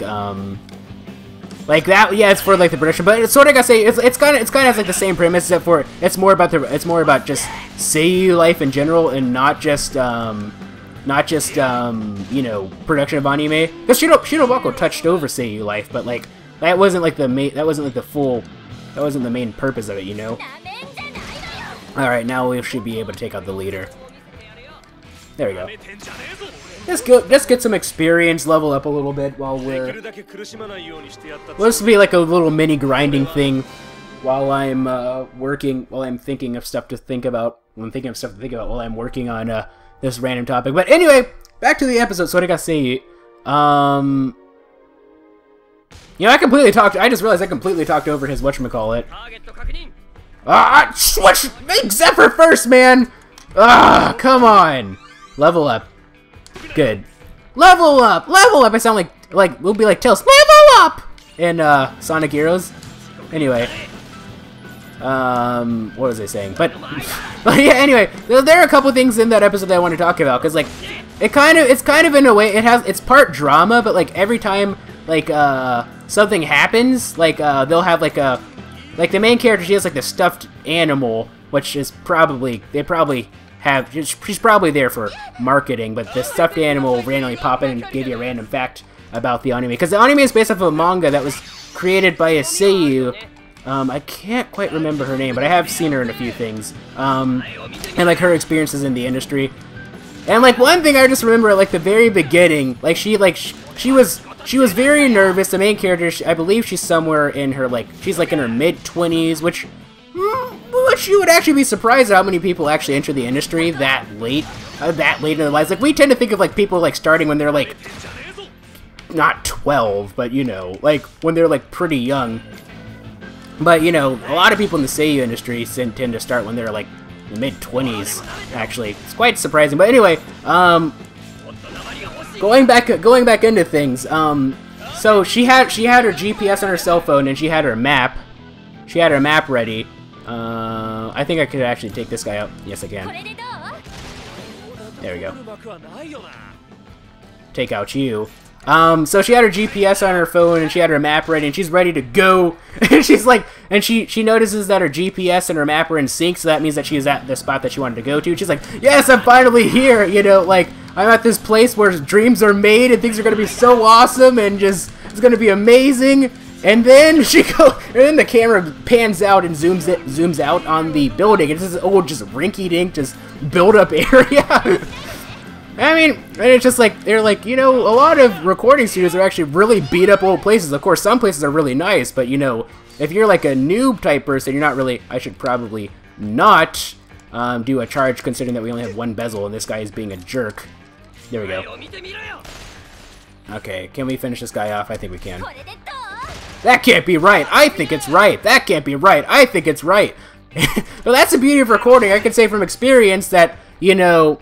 that, yeah, it's for like the production, but it's sort of, I say, it's kind of has like the same premise, except for it's more about just Seiyuu life in general, and not just you know, production of anime. Because Shirobako touched over Seiyuu life, but like that wasn't the main purpose of it, you know. All right, now we should be able to take out the leader. There we go. Let's get some experience, level up a little bit while we're... Let's be like a little mini grinding thing while I'm working, while I'm thinking of stuff to think about. While I'm working on this random topic. But anyway, back to the episode. Sore ga Seiyuu. You know, I just realized I completely talked over his whatchamacallit. ターゲット確認 Switch! Make Zephyr first, man! Come on! Level up. Good. Level up! Level up! I sound like, we'll be like Tails. Level up! In, Sonic Heroes. Anyway. What was I saying? But yeah, anyway, there are a couple things in that episode that I want to talk about, because, like, it's kind of in a way, it's part drama, but, like, every time, like, something happens, like, they'll have, like, the main character, she has, like, the stuffed animal, which is she's probably there for marketing, but the stuffed animal will randomly pop in and give you a random fact about the anime, because the anime is based off of a manga that was created by a Seiyuu. I can't quite remember her name, but I have seen her in a few things, and, like, her experiences in the industry. And, like, one thing I just remember at, like, the very beginning, like, she was very nervous. The main character, I believe she's somewhere in her, like, she's, like, in her mid-20s, which you would actually be surprised at how many people actually enter the industry that late in their lives. Like, we tend to think of, like, people, like, starting when they're, like, not 12, but, you know, like, when they're, like, pretty young. But, you know, a lot of people in the Seiyuu industry tend to start when they're, like, mid-20s, actually. It's quite surprising. But anyway, going back into things, so she had her GPS on her cell phone, and she had her map. She had her map ready. I think I could actually take this guy out. Yes, I can. There we go. Take out you. So she had her GPS on her phone, and she had her map ready, and she's ready to go. And she's like, and she notices that her GPS and her map are in sync, so that means that she's at the spot that she wanted to go to. She's like, yes, I'm finally here, you know, like, I'm at this place where dreams are made, and things are gonna be so awesome, and just, it's gonna be amazing. And then and then the camera pans out and zooms out on the building. It's this old, just rinky-dink, just build-up area. I mean, and it's just like, they're like, you know, a lot of recording studios are actually really beat up old places. Of course, some places are really nice, but, you know, if you're like a noob type person, you're not really, I should probably not do a charge, considering that we only have one bezel and this guy is being a jerk. There we go. Okay, can we finish this guy off? I think we can. That can't be right. I think it's right. That can't be right. I think it's right. But that's the beauty of recording. I can say from experience that, you know,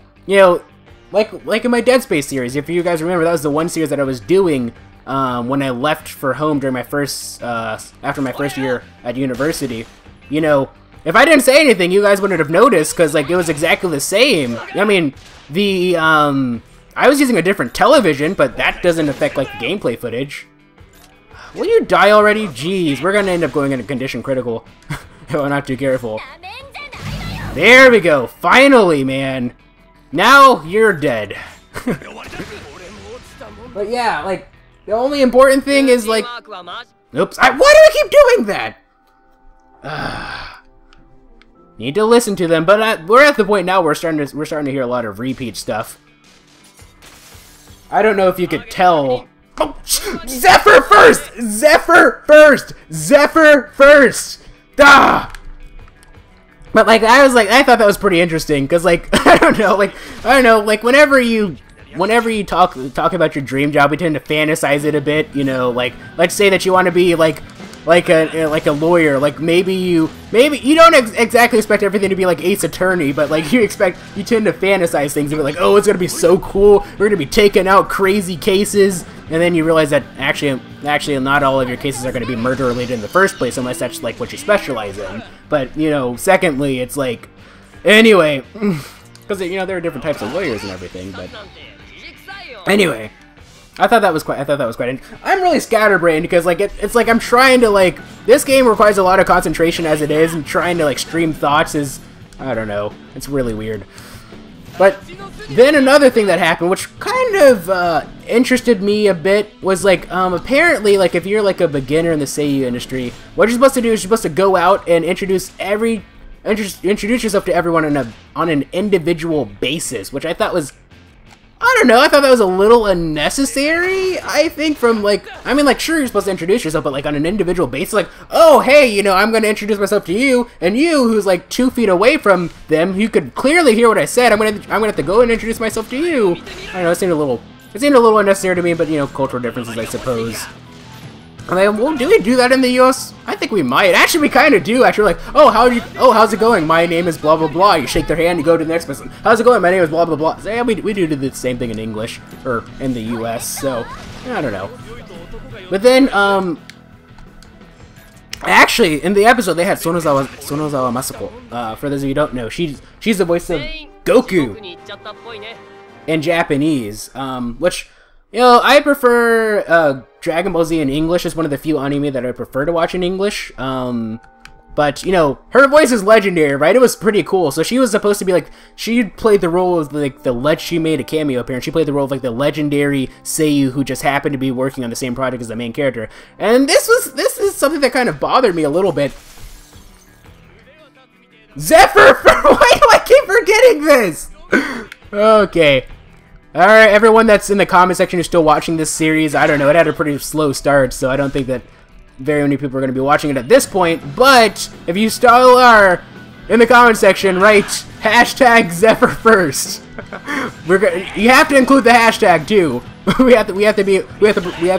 like in my Dead Space series, if you guys remember, that was the one series that I was doing when I left for home during my after my first year at university. You know, if I didn't say anything, you guys wouldn't have noticed, because, like, it was exactly the same. I mean, I was using a different television, but that doesn't affect, like, the gameplay footage. Will you die already? Jeez, we're gonna end up going into condition critical if I'm not too careful. There we go, finally, man. Now you're dead. But yeah, like, the only important thing is, like, oops, why do I keep doing that? Need to listen to them, but we're at the point now where we're starting to hear a lot of repeat stuff. I don't know if you could tell. Oh, Zephyr first! Zephyr first! Zephyr first! Ah! But, like, I thought that was pretty interesting, because, like, I don't know, like, whenever you talk about your dream job, we tend to fantasize it a bit, you know, like, let's say that you want to be, like a lawyer, like, maybe you don't exactly expect everything to be like Ace Attorney, but, like, you tend to fantasize things and be like, oh, it's gonna be so cool, we're gonna be taking out crazy cases, and then you realize that actually not all of your cases are gonna be murder related in the first place, unless that's, like, what you specialize in. But, you know, secondly, it's like, anyway, because, you know, there are different types of lawyers and everything, but anyway. I thought that was quite I'm really scatterbrained, because, like, it's like I'm trying to, like, this game requires a lot of concentration as it is, and trying to, like, stream thoughts is, I don't know, it's really weird. But then another thing that happened, which kind of interested me a bit, was, like, apparently, like, if you're, like, a beginner in the Seiyuu industry, what you're supposed to do is you're supposed to go out and introduce yourself to everyone on an individual basis, which I thought was, I don't know, I thought that was a little unnecessary, I think, from, like, I mean, like, sure, you're supposed to introduce yourself, but, like, on an individual basis, like, oh, hey, you know, I'm gonna introduce myself to you, and you, who's, like, 2 feet away from them, you could clearly hear what I said, I'm gonna have to go and introduce myself to you. I don't know, it seemed a little unnecessary to me, but, you know, cultural differences, I suppose. I'm like, well, do we do that in the US? I think we might. Actually, we kind of do. Actually, like, oh, how's it going? My name is blah blah blah. You shake their hand, you go to the next person. How's it going? My name is blah blah blah. So, yeah, we do the same thing in English or in the US. So I don't know. But then, actually, in the episode they had Sonozawa Masako. For those of you who don't know, she's the voice of Goku in Japanese, which. You know, I prefer Dragon Ball Z in English. It's one of the few anime that I prefer to watch in English. But, you know, her voice is legendary, right? It was pretty cool. So she was supposed to be like, she played the role of like she made a cameo appearance. She played the role of like the legendary Seiyuu who just happened to be working on the same project as the main character. And this is something that kind of bothered me a little bit. Zephyr! Why do I keep forgetting this? Okay. Alright, everyone that's in the comment section who's still watching this series, I don't know, it had a pretty slow start, so I don't think that very many people are going to be watching it at this point, but if you still are in the comment section, write hashtag Zephyr first. You have to include the hashtag too. we have to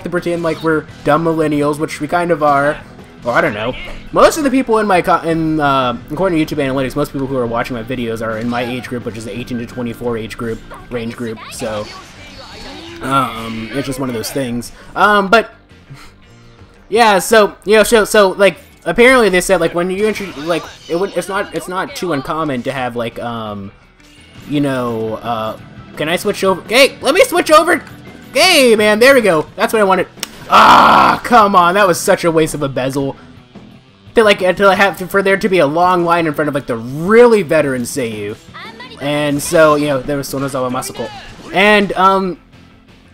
pretend like we're dumb millennials, which we kind of are. Well, I don't know. Most of the people in my according to YouTube analytics, most people who are watching my videos are in my age group, which is the 18 to 24 range group. So, it's just one of those things. But yeah, so you know, so like apparently they said like when you like it's not too uncommon to have like you know can I switch over? Hey, let me switch over. Hey, man, there we go. That's what I wanted. Ah, come on, that was such a waste of a bezel. For there to be a long line in front of like the really veteran Seiyuu, and so you know there was Sonozawa Masako,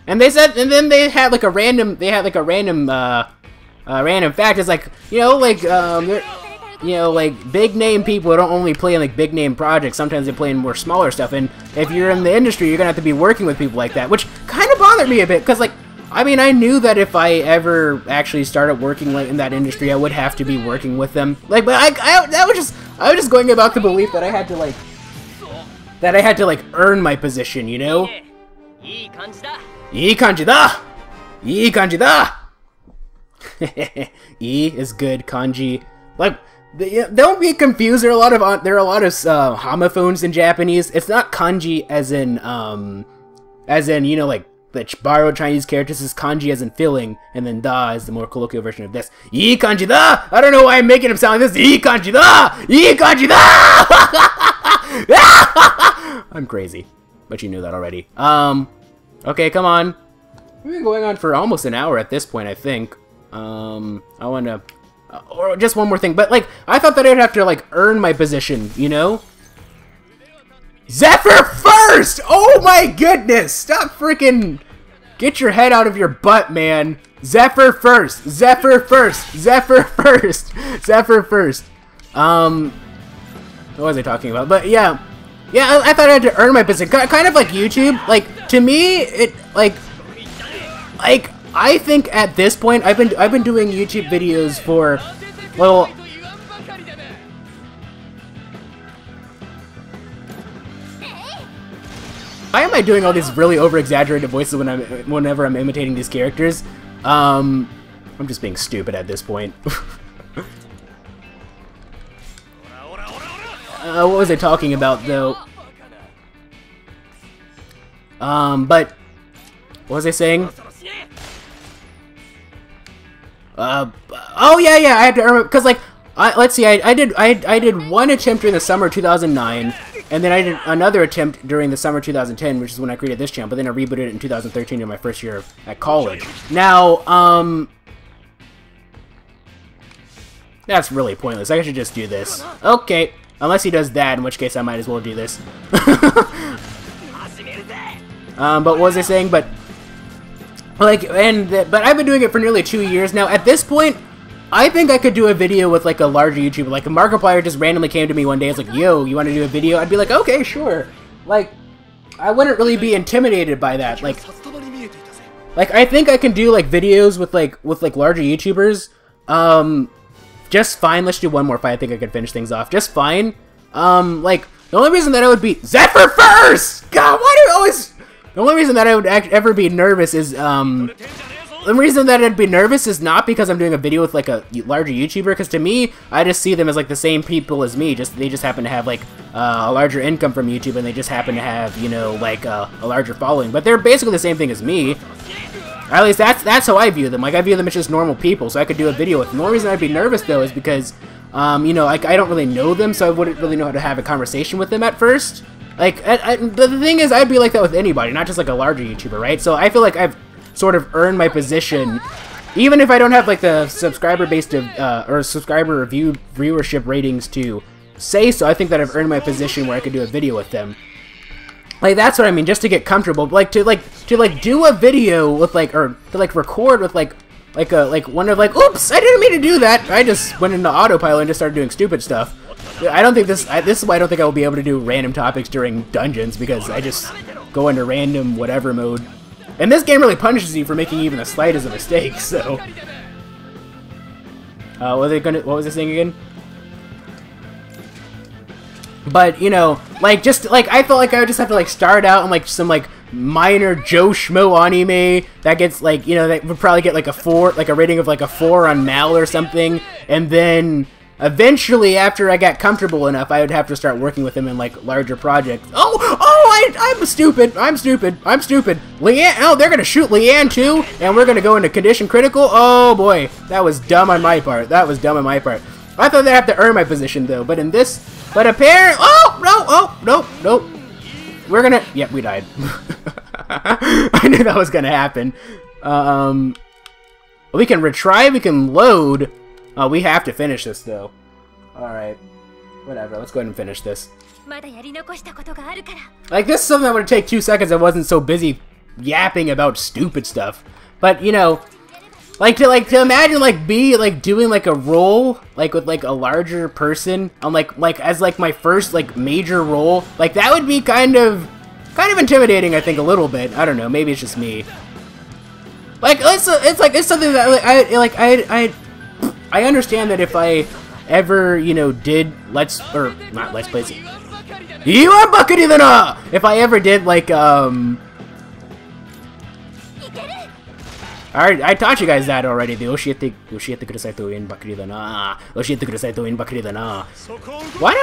and they said, and then they had like a random fact. It's like you know like big name people don't only play in like big name projects. Sometimes they play in more smaller stuff, and if you're in the industry, you're gonna have to be working with people like that, which kind of bothered me a bit because like. I mean, I knew that if I ever actually started working like in that industry, I would have to be working with them. Like, but I was just going about the belief that I had to like earn my position, you know? Ii kanji da! Ii kanji da! E is good, kanji. Like, don't be confused. There are a lot of homophones in Japanese. It's not kanji as in you know like. The borrowed Chinese characters is kanji as in filling, and then da is the more colloquial version of this. Ii kanji da! I don't know why I'm making him sound like this. Ii kanji da! Ii kanji da! I'm crazy, but you knew that already. Okay, come on. We've been going on for almost an hour at this point, I think. I want to, or just one more thing, but like, I thought that I'd have to like earn my position, you know? Zephyr first! Oh my goodness! Stop freaking... Get your head out of your butt, man. Zephyr first! Zephyr first! Zephyr first! Zephyr first! What was I talking about? But yeah. Yeah, I thought I had to earn my position. Kind of like YouTube. Like, to me, it... Like, I think at this point, I've been doing YouTube videos for... Well... Why am I doing all these really over-exaggerated voices whenever I'm imitating these characters? I'm just being stupid at this point. What was I talking about, though? But... What was I saying? Oh, yeah, I had to earn it, because, like, let's see, I did one attempt during the summer of 2009, and then I did another attempt during the summer of 2010, which is when I created this channel, but then I rebooted it in 2013 in my first year at college. Now, that's really pointless. I should just do this. Okay, unless he does that, in which case I might as well do this. But what was I saying? But, like, but I've been doing it for nearly 2 years now. At this point, I think I could do a video with, like, a larger YouTuber. Like, if Markiplier just randomly came to me one day, it's like, yo, you want to do a video? I'd be like, okay, sure. Like, I wouldn't really be intimidated by that. Like, I think I can do, like, videos with larger YouTubers. Just fine. Let's do one more fight. I think I could finish things off. Just fine. Like, the only reason that I would be Zephyr first! God, why do I always... The only reason that I would ever be nervous is, the reason that I'd be nervous is not because I'm doing a video with like a larger YouTuber, because to me, I just see them as like the same people as me. They just happen to have like a larger income from YouTube, and they just happen to have, you know, like a larger following. But they're basically the same thing as me. At least that's how I view them. Like, I view them as just normal people, so I could do a video with them. The only reason I'd be nervous though is because, you know, like I don't really know them, so I wouldn't really know how to have a conversation with them at first. Like, the thing is, I'd be like that with anybody, not just like a larger YouTuber, right? So I feel like I've sort of earned my position, even if I don't have like the subscriber-based or subscriber viewership ratings to say so. I think that I've earned my position where I could do a video with them. Like, that's what I mean, just to get comfortable. Like to do a video with like, or to like record with like one of like, oops, I didn't mean to do that. I just went into autopilot and just started doing stupid stuff. I don't think this is why I don't think I will be able to do random topics during dungeons, because I just go into random whatever mode. And this game really punishes you for making even the slightest of mistake, so. What was this thing again? But, you know, like, just, like, I felt like I would just have to, like, start out in, like, some, like, minor Joe Schmo anime that gets, like, you know, that would probably get, like, a rating of, like, a 4 on Mal or something, and then eventually, after I got comfortable enough, I would have to start working with him in, like, larger projects. I'm stupid! I'm stupid! Leanne, oh, they're gonna shoot Leanne, too? And we're gonna go into condition critical? Oh, boy. That was dumb on my part. I thought I'd have to earn my position, though, but in this... But apparently... Oh, no. We're gonna... Yep, we died. I knew that was gonna happen. We can retry, we can load... we have to finish this, though. Alright. Whatever, let's go ahead and finish this. Like, this is something that would take 2 seconds. I wasn't so busy yapping about stupid stuff. But, you know... to imagine, doing, like, a role, like, with, like, a larger person, on, as, like, my first, like, major role, like, that would be kind of intimidating, I think, a little bit. I don't know, maybe it's just me. Like, it's something that, I understand that if I ever, you know, did not Let's Plays, if I ever did, like, Alright, I taught you guys that already. Why am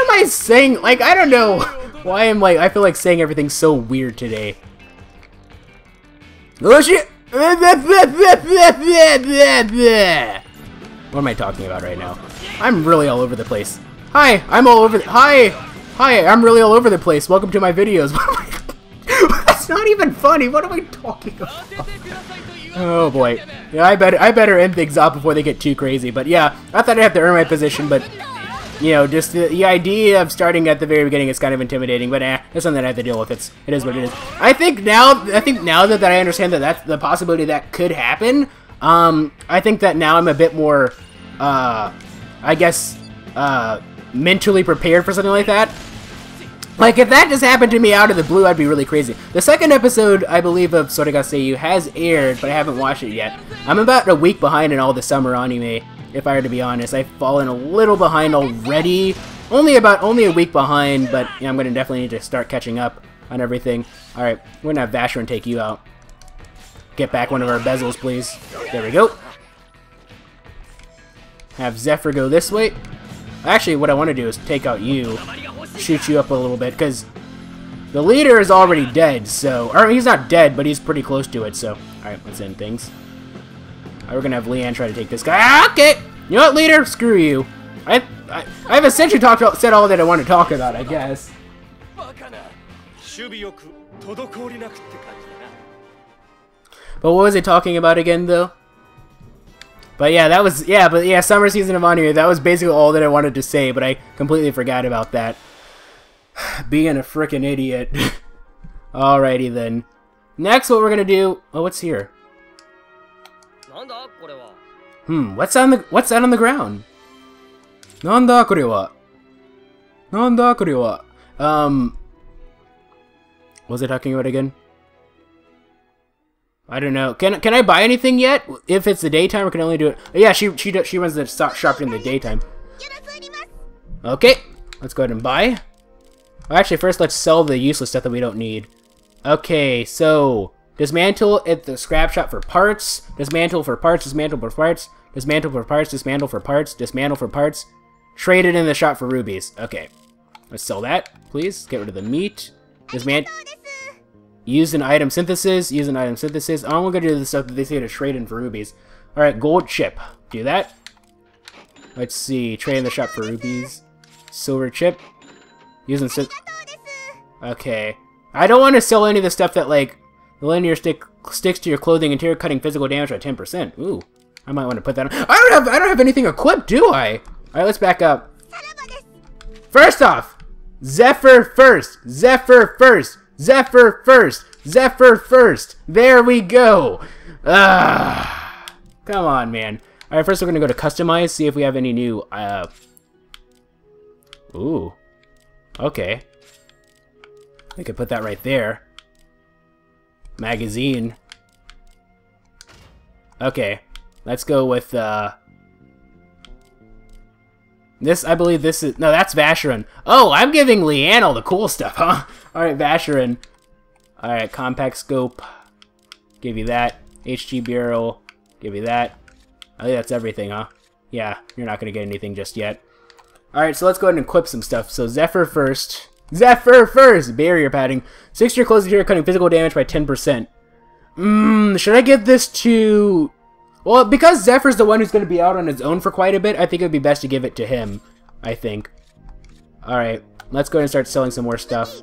I saying, like, I don't know why I'm like, I feel like saying everything so weird today. What am I talking about right now? I'm really all over the place. Hi, I'm really all over the place. Welcome to my videos. That's not even funny. What am I talking about? Oh boy. Yeah, I better end things off before they get too crazy. But yeah, I thought I'd have to earn my position, but you know, just the idea of starting at the very beginning is kind of intimidating. But it's something that I have to deal with. It is what it is. I think now that I understand that that's the possibility that could happen. I think that now I'm a bit more, I guess, mentally prepared for something like that. Like, if that just happened to me out of the blue, I'd be really crazy. The second episode, I believe, of Seiyuu has aired, but I haven't watched it yet. I'm about a week behind in all the summer anime, if I were to be honest. I've fallen a little behind already. Only a week behind, but yeah, I'm going to definitely need to start catching up on everything. Alright, we're going to have Vashyron take you out. Get back one of our bezels, please. There we go. Have Zephyr go this way. Actually, what I want to do is take out you. Shoot you up a little bit, because the leader is already dead, so... Or, he's not dead, but he's pretty close to it, so... Alright, let's end things. We're gonna have Leanne try to take this guy. Ah, okay! You know what, leader? Screw you. I've essentially said all that I want to talk about, I guess. But what was it talking about again, though? But yeah, that was... Yeah, but yeah, summer season of anime, that was basically all that I wanted to say, but I completely forgot about that. Being a frickin' idiot. Alrighty then. Next, what we're gonna do... Oh, what's here? What's that on the ground? Nanda kore wa? Nanda kore wa? What was I talking about again? I don't know. Can I buy anything yet? If it's the daytime, I can only do it. Oh, yeah, she runs the shop in the daytime. Okay, let's go ahead and buy. Well, actually, first let's sell the useless stuff that we don't need. Okay, so Dismantle at the scrap shop for parts. Dismantle for parts. Dismantle for parts. Dismantle for parts. Dismantle for parts. Dismantle for parts. Trade it in the shop for rubies. Okay. Let's sell that, please. Get rid of the meat. Use an item synthesis. Use an item synthesis. I'm going to do the stuff that they say to trade in for rubies. Alright, gold chip. Do that. Let's see. Trade in the shop for rubies. Silver chip. Using okay. I don't want to sell any of the stuff that, like, the linear stick sticks to your clothing, interior cutting physical damage by 10%. Ooh. I might want to put that on. I don't have anything equipped, do I? Alright, let's back up. First off, Zephyr first. Zephyr first. Zephyr first. Zephyr first. There we go. Come on, man. Alright, first we're going to go to customize, see if we have any new, ooh. Okay. We could put that right there. Magazine. Okay. Let's go with, this, I believe this is... No, that's Vashyron. Oh, I'm giving Leanne all the cool stuff, huh? Alright, Vashyron. Alright, compact scope. Give you that. HG barrel. Give you that. I think that's everything, huh? Yeah, you're not going to get anything just yet. Alright, so let's go ahead and equip some stuff. So Zephyr first. Zephyr first! Barrier padding. 6 to your close interior cutting physical damage by 10%. Should I give this to... Well, because Zephyr's the one who's going to be out on his own for quite a bit, I think it would be best to give it to him. I think. Alright, let's go ahead and start selling some more stuff.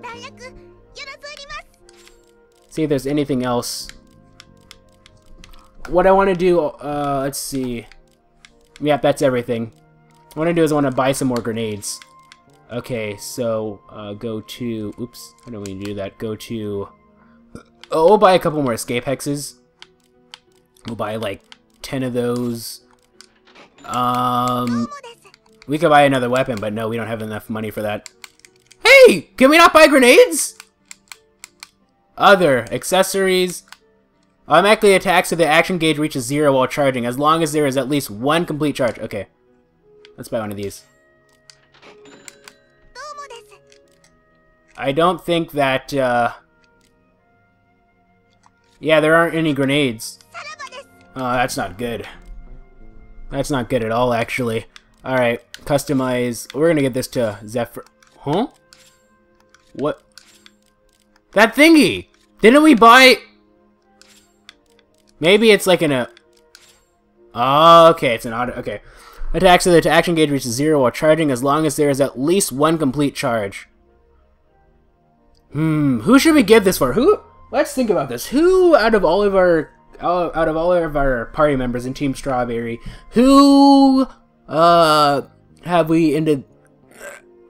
See if there's anything else. What I want to do, let's see. Yep, that's everything. What I want to do is I want to buy some more grenades. Okay, so, go to... Oops, I don't mean to do that. Go to... Oh, we'll buy a couple more escape hexes. We'll buy, like, 10 of those. We could buy another weapon, but no, we don't have enough money for that. Hey! Can we not buy grenades? Other. Accessories. Automatically attacks if the action gauge reaches 0 while charging, as long as there is at least 1 complete charge. Okay. Let's buy one of these. I don't think that, yeah, there aren't any grenades. Oh, that's not good. That's not good at all, actually. Alright, customize. We're gonna get this to Zephyr. Huh? What? That thingy! Didn't we buy... Maybe it's like oh, okay, it's an auto... Okay. Attacks so that the action gauge reaches 0 while charging as long as there is at least 1 complete charge. Who should we give this for? Who? Let's think about this. Who out of all of our party members in Team Strawberry, who have we ended?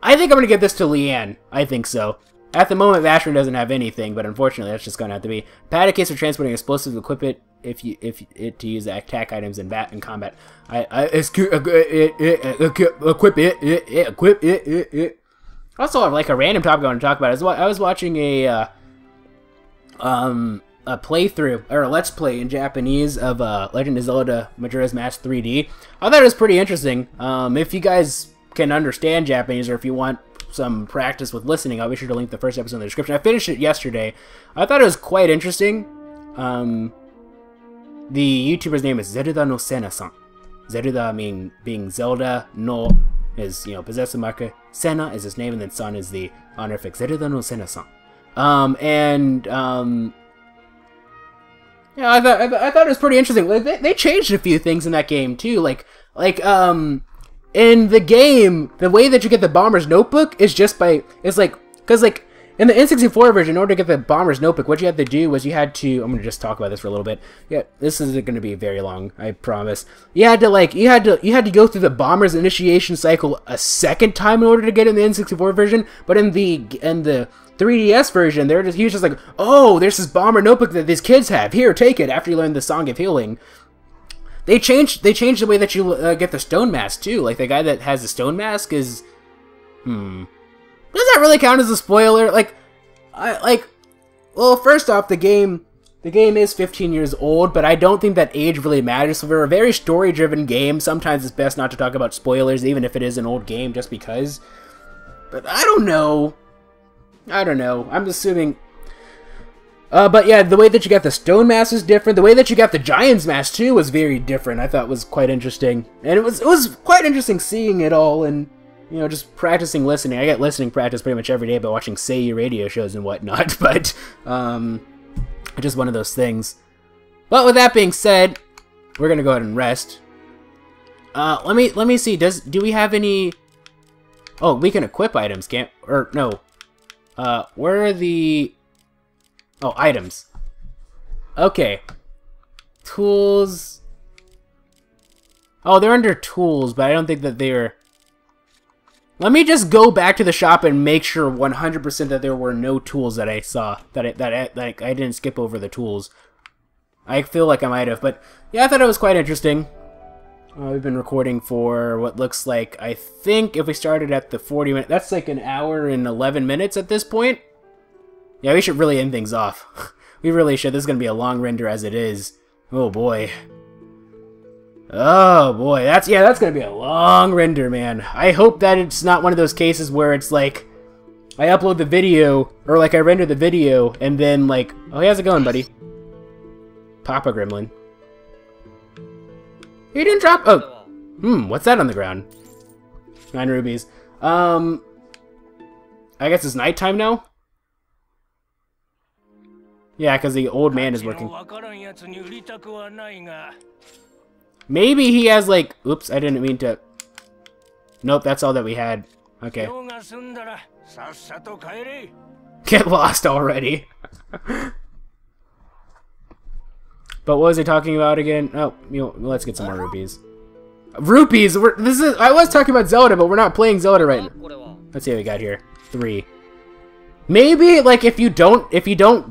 I think I'm gonna give this to Leanne. I think so. At the moment, Vashyron doesn't have anything, but unfortunately, that's just gonna have to be. Pad a case for transporting explosives. Equip it to use attack items in combat. Equip it. Also, like a random topic I want to talk about is I was watching a playthrough or a let's play in Japanese of Legend of Zelda: Majora's Mask 3D. I thought it was pretty interesting. If you guys can understand Japanese or if you want some practice with listening, I'll be sure to link the first episode in the description. I finished it yesterday. I thought it was quite interesting. The YouTuber's name is Zelda no Sena-san. Zelda being Zelda, no is, possessive marker. Sena is his name, and then San is the honorific. Zelda no Sena-san. Yeah, I thought it was pretty interesting. Like, they changed a few things in that game too. In the game, the way that you get the Bomber's Notebook is just by because in the N64 version, in order to get the Bomber's Notebook, what you had to do was you had to. I'm gonna just talk about this for a little bit. Yeah, this isn't gonna be very long, I promise. You had to go through the Bomber's initiation cycle a second time in order to get in the N64 version. But in the 3DS version, he was just like, oh, there's this Bomber Notebook that these kids have. Here, take it. After you learn the Song of Healing. They changed the way that you get the Stone Mask too. Like the guy that has the Stone Mask is, does that really count as a spoiler? Well, first off, the game is 15 years old, but I don't think that age really matters. So for a very story-driven game, sometimes it's best not to talk about spoilers, even if it is an old game, just because. But I don't know. I'm assuming. But yeah, the way that you got the stone mask was different. The way that you got the giant's mask too was very different. I thought was quite interesting, and it was quite interesting seeing it all and just practicing listening. I get listening practice pretty much every day by watching Seiyuu radio shows and whatnot. But just one of those things. But with that being said, we're gonna go ahead and rest. Let me see. Do we have any? Oh, we can equip items, can't? Or no. Where are the? Oh, items. Okay. Tools. Oh, they're under tools, but I don't think that they're... Let me just go back to the shop and make sure 100% that there were no tools that I saw. That I didn't skip over the tools. I feel like I might have, but yeah, I thought it was quite interesting. We've been recording for what looks like, I think if we started at the 40 minutes, that's like an hour and 11 minutes at this point. Yeah, we should really end things off. We really should. This is going to be a long render as it is. Oh boy. Oh boy, that's going to be a long render, man. I hope that it's not one of those cases where it's like, I upload the video, or like I render the video, and then like, oh, how's it going, buddy? Papa Gremlin. He didn't drop, oh, what's that on the ground? 9 rubies. I guess it's nighttime now? Yeah, because the old man is working. Maybe he has like... Oops, I didn't mean to... Nope, that's all that we had. Okay. Get lost already. But what was he talking about again? Oh, let's get some more rupees. Rupees! I was talking about Zelda, but we're not playing Zelda right now. Let's see what we got here. 3. Maybe, like, if you don't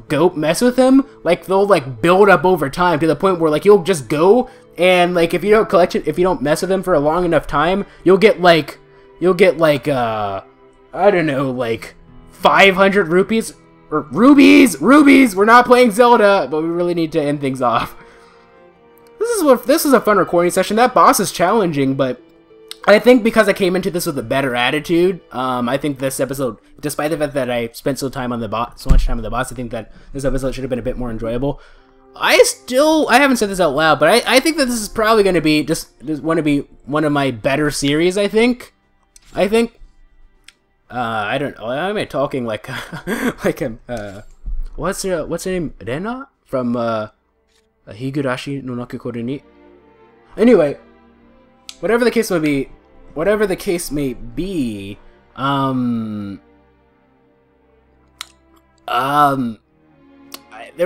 go mess with them, like, they'll, like, build up over time to the point where, like, you'll just go, and, like, if you don't collect it, if you don't mess with them for a long enough time, you'll get, like, I don't know, like, 500 rupees, or rubies! We're not playing Zelda, but we really need to end things off. This is a fun recording session. That boss is challenging, but I think because I came into this with a better attitude, I think this episode, despite the fact that I spent so much time on the boss, I think that this episode should have been a bit more enjoyable. I haven't said this out loud, but I think that this is probably going to be just want to be one of my better series. I think. I don't know. Am I talking like what's her name? Rena from Higurashi no Nakukoro ni. Anyway. Whatever the case may be, there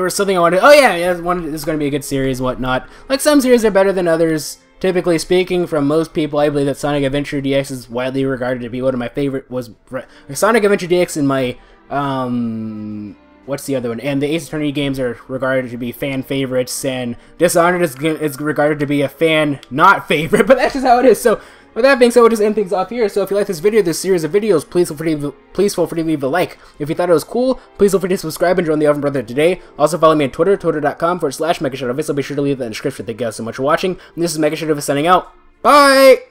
was something I wanted. Oh yeah, this is going to be a good series and whatnot. Like, some series are better than others. Typically speaking, from most people, I believe that Sonic Adventure DX is widely regarded to be one of my favorite. Sonic Adventure DX and my what's the other one? And the Ace Attorney games are regarded to be fan favorites, and Dishonored is regarded to be a fan not favorite, but that's just how it is. So, with that being said, we'll just end things off here. So, if you like this video, this series of videos, please feel free to leave a like. If you thought it was cool, please feel free to subscribe and join the Oven Brother today. Also, follow me on Twitter, twitter.com/MegaShadowFist. I'll be sure to leave that in the description. Thank you guys so much for watching. And this is MegaShadowFist signing out. Bye!